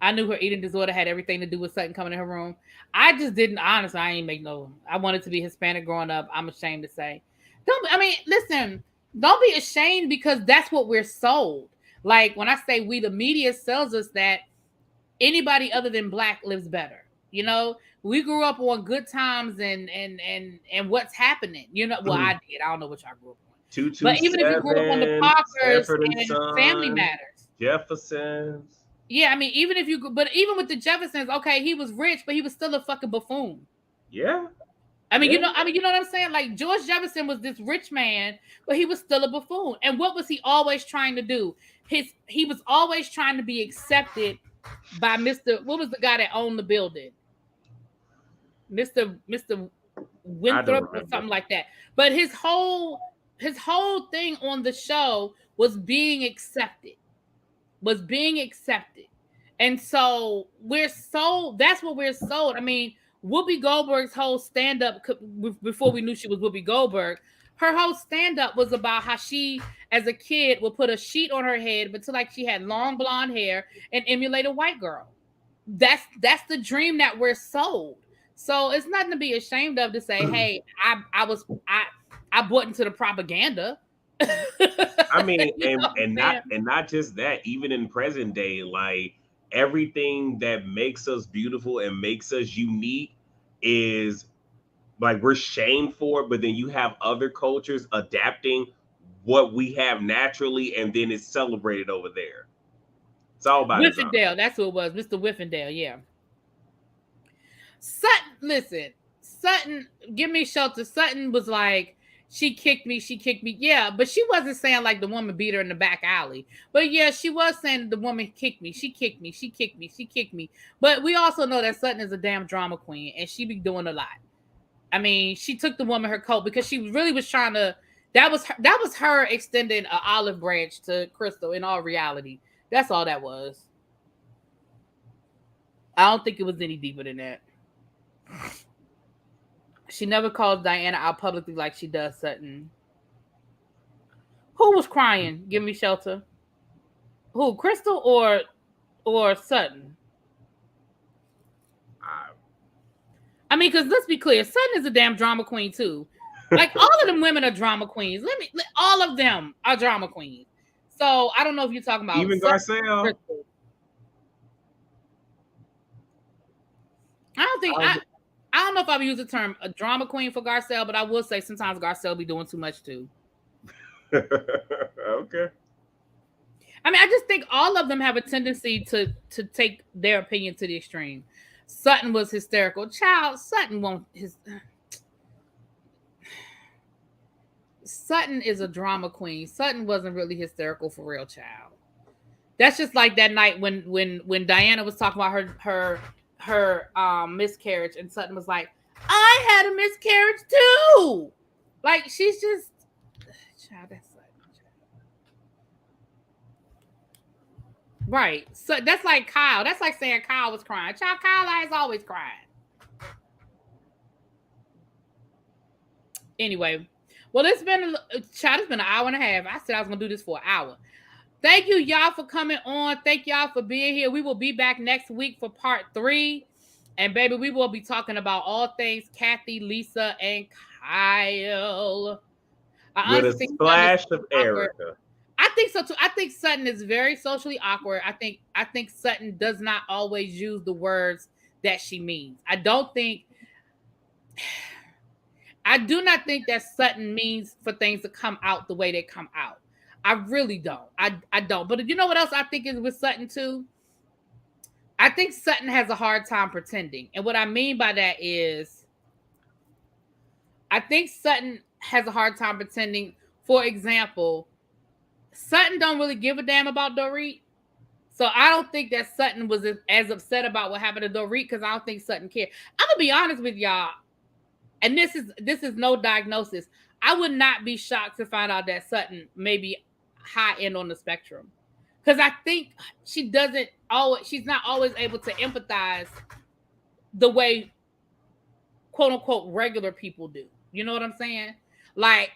I knew her eating disorder had everything to do with Sutton coming in her room. I just didn't, honestly, I ain't make no. I wanted to be Hispanic growing up. I'm ashamed to say. Listen, don't be ashamed, because that's what we're sold. Like, when I say we, the media sells us that anybody other than Black lives better. You know, we grew up on good times and what's happening. You know, well, I did. I don't know what y'all grew up on. But even if you grew up on the Parkers and Family Matters. Jeffersons. Yeah, I mean, even with the Jeffersons, okay, he was rich, but he was still a fucking buffoon. Yeah. I mean, you know what I'm saying? Like George Jefferson was this rich man, but he was still a buffoon. And what was he always trying to do? He was always trying to be accepted by Mr. What was the guy that owned the building? Mr. Winthrop or something like that. But his whole thing on the show was being accepted. And so that's what we're sold. I mean, Whoopi Goldberg's whole stand-up, before we knew she was Whoopi Goldberg, her whole stand-up was about how she, as a kid, would put a sheet on her head until like she had long blonde hair and emulate a white girl. That's the dream that we're sold. So it's nothing to be ashamed of to say, hey, I bought into the propaganda. I mean, and not just that, even in present day, like everything that makes us beautiful and makes us unique is like we're shamed for it, but then you have other cultures adapting what we have naturally, and then it's celebrated over there. It's all about Whiffendale. That's who it was, Mr. Whiffendale. Yeah. Sutton, give me shelter. Sutton was like, she kicked me. Yeah, but she wasn't saying like the woman beat her in the back alley. But yeah, she was saying the woman kicked me. She kicked me. But we also know that Sutton is a damn drama queen, and she be doing a lot. I mean, she took the woman her coat because she really was trying to. That was her extending an olive branch to Crystal. In all reality, that's all that was. I don't think it was any deeper than that. She never calls Diana out publicly like she does Sutton. Who was crying? Give me shelter. Who, Crystal or Sutton? I mean, because let's be clear, Sutton is a damn drama queen too. Like all of them women are drama queens. All of them are drama queens. So I don't know if you're talking about even Garcelle. I don't know if I would use the term a drama queen for Garcelle, but I will say sometimes Garcelle be doing too much too. Okay. I mean, I just think all of them have a tendency to take their opinion to the extreme. Sutton was hysterical. Child, Sutton is a drama queen. Sutton wasn't really hysterical for real, child. That's just like that night when Diana was talking about her miscarriage, and Sutton was like, I had a miscarriage too. Like, she's just child, that's Sutton. Right. So that's like Kyle. That's like saying Kyle was crying. Child, Kyle is always crying. Anyway, well, it's been an hour and a half. I said I was gonna do this for an hour. Thank you, y'all, for coming on. Thank y'all for being here. We will be back next week for part 3. And baby, we will be talking about all things Kathy, Lisa, and Kyle. With a splash of Erica. I think so too. I think Sutton is very socially awkward. I think Sutton does not always use the words that she means. I do not think that Sutton means for things to come out the way they come out. I really don't. I don't. But you know what else I think is with Sutton too? I think Sutton has a hard time pretending. And what I mean by that is I think Sutton has a hard time pretending. For example, Sutton don't really give a damn about Dorit. So I don't think that Sutton was as upset about what happened to Dorit because I don't think Sutton cared. I'm going to be honest with y'all. And this is no diagnosis. I would not be shocked to find out that Sutton may be high end on the spectrum. Because I think she's not always able to empathize the way quote unquote regular people do. You know what I'm saying? Like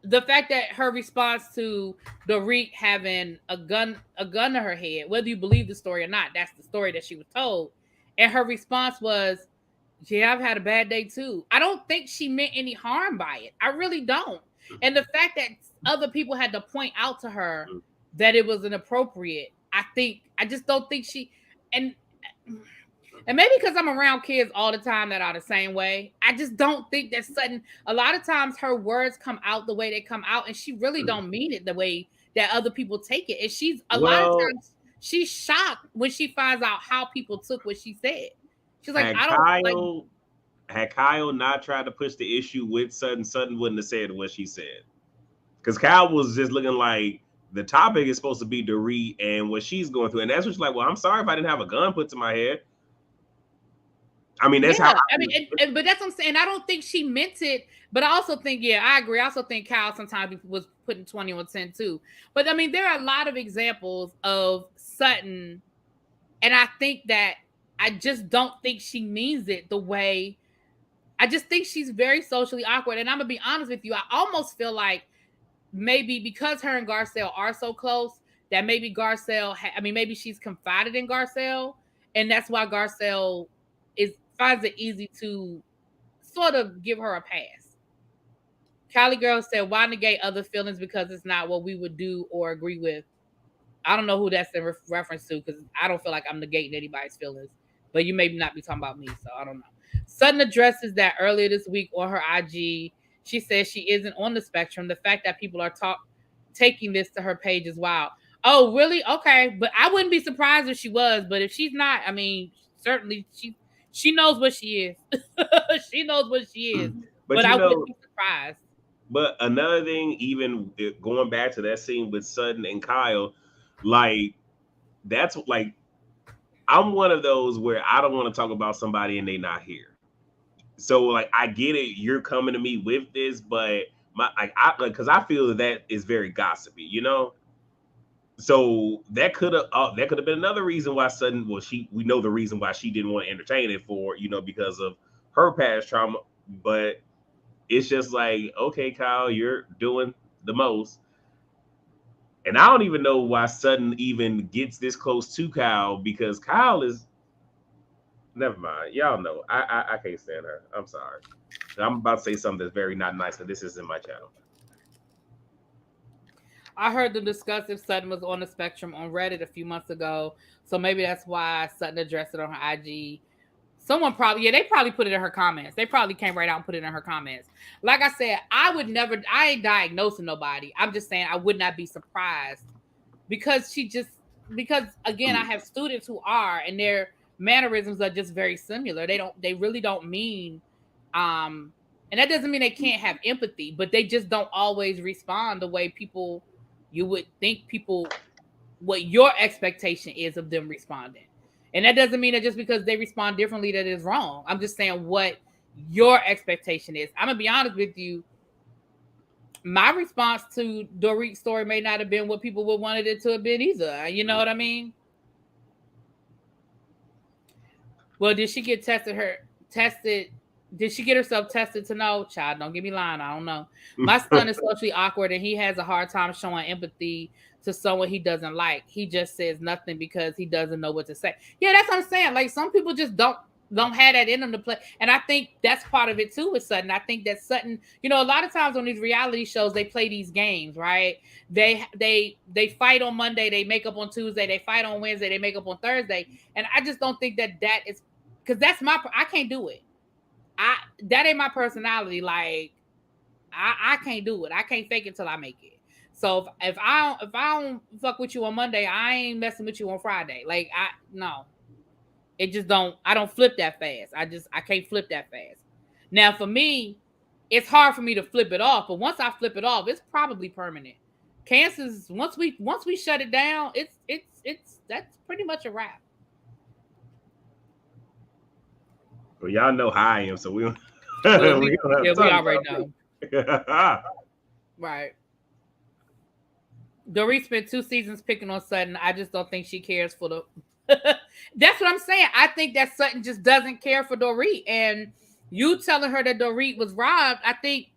the fact that her response to Dorit having a gun to her head, whether you believe the story or not, that's the story that she was told. And her response was, yeah, I've had a bad day too. I don't think she meant any harm by it. I really don't. And the fact that other people had to point out to her that it was inappropriate, I just don't think she, and maybe because I'm around kids all the time that are the same way, I just don't think that Sutton, a lot of times her words come out the way they come out, and she really don't mean it the way that other people take it. And she's a lot of times she's shocked when she finds out how people took what she said. She's like, had Kyle not tried to push the issue with Sutton, Sutton wouldn't have said what she said. Because Kyle was just looking like the topic is supposed to be Dorit and what she's going through. And that's what she's like, well, I'm sorry if I didn't have a gun put to my head. I mean, that's how. But that's what I'm saying. I don't think she meant it. But I also think, I agree. I also think Kyle sometimes was putting 20 on 10 too. But I mean, there are a lot of examples of Sutton. And I think that I just don't think she means it the way. I just think she's very socially awkward. And I'm going to be honest with you. I almost feel like maybe because her and Garcelle are so close that maybe Garcelle, maybe she's confided in Garcelle. And that's why Garcelle finds it easy to sort of give her a pass. Cali Girl said, why negate other feelings because it's not what we would do or agree with? I don't know who that's in reference to because I don't feel like I'm negating anybody's feelings. But you may not be talking about me, so I don't know. Sutton addresses that earlier this week on her IG. She says she isn't on the spectrum. The fact that people are taking this to her page is wild. Oh, really? Okay. But I wouldn't be surprised if she was. But if she's not, certainly she knows what she is. She knows what she is. But I wouldn't be surprised. But another thing, even going back to that scene with Sutton and Kyle, like, that's like, I'm one of those where I don't want to talk about somebody and they not here. So like, I get it. You're coming to me with this, but because I feel that is very gossipy, So that could have been another reason why Sutton. Well, we know the reason why she didn't want to entertain it for, because of her past trauma. But it's just like, okay, Kyle, you're doing the most. And I don't even know why Sutton even gets this close to Kyle, because Kyle is. Never mind. Y'all know. I can't stand her. I'm sorry. I'm about to say something that's very not nice, but this isn't my channel. I heard them discuss if Sutton was on the spectrum on Reddit a few months ago. So maybe that's why Sutton addressed it on her IG. Someone they probably put it in her comments. They probably came right out and put it in her comments. Like I said, I ain't diagnosing nobody. I'm just saying I would not be surprised because again, I have students who are, and their mannerisms are just very similar. They really don't mean, and that doesn't mean they can't have empathy, but they just don't always respond the way you would think what your expectation is of them responding. And that doesn't mean that just because they respond differently that is wrong. I'm just saying what your expectation is. I'm going to be honest with you. My response to Dorit's story may not have been what people would wanted it to have been either. You know what I mean? Well, did she get tested? Did she get herself tested to know? Child, don't get me lying. I don't know. My son is socially awkward and he has a hard time showing empathy to someone he doesn't like. He just says nothing because he doesn't know what to say. Yeah, that's what I'm saying. Like, some people just don't have that in them to play. And I think that's part of it too with Sutton. I think that Sutton, a lot of times on these reality shows, they play these games, right? They fight on Monday, they make up on Tuesday, they fight on Wednesday, they make up on Thursday. And I just don't think that is, because I can't do it. That ain't my personality. Like, I can't do it. I can't fake it till I make it. So if I don't fuck with you on Monday, I ain't messing with you on Friday. Like, no. It just I don't flip that fast. I can't flip that fast. Now for me, it's hard for me to flip it off, but once I flip it off, it's probably permanent. Cancers, once we shut it down, that's pretty much a wrap. Well, y'all know how I am, so we already know. Right. Dorit spent 2 seasons picking on Sutton. I just don't think she cares for the. That's what I'm saying. I think that Sutton just doesn't care for Dorit, and you telling her that Dorit was robbed. I think,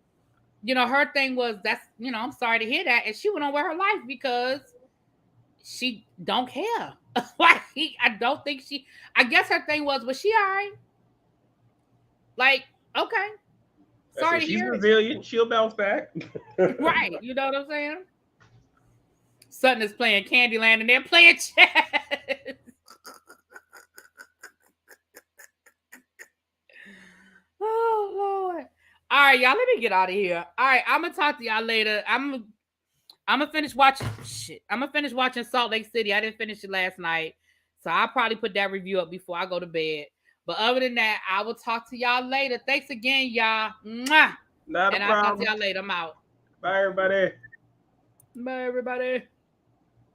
her thing was I'm sorry to hear that, and she went on with her life because she don't care. Like, I don't think she. I guess her thing was she all right? Like, okay. Sorry to hear. She's resilient. She'll bounce back. Right. You know what I'm saying? Sutton is playing Candyland and they're playing chess. Oh, Lord. All right, y'all, let me get out of here. All right, I'm going to talk to y'all later. I'm going to finish watching. I'm going to finish watching Salt Lake City. I didn't finish it last night. So I'll probably put that review up before I go to bed. But other than that, I will talk to y'all later. Thanks again, y'all. Mwah! Not a and problem. I'll talk to y'all later. I'm out. Bye, everybody. Bye, everybody.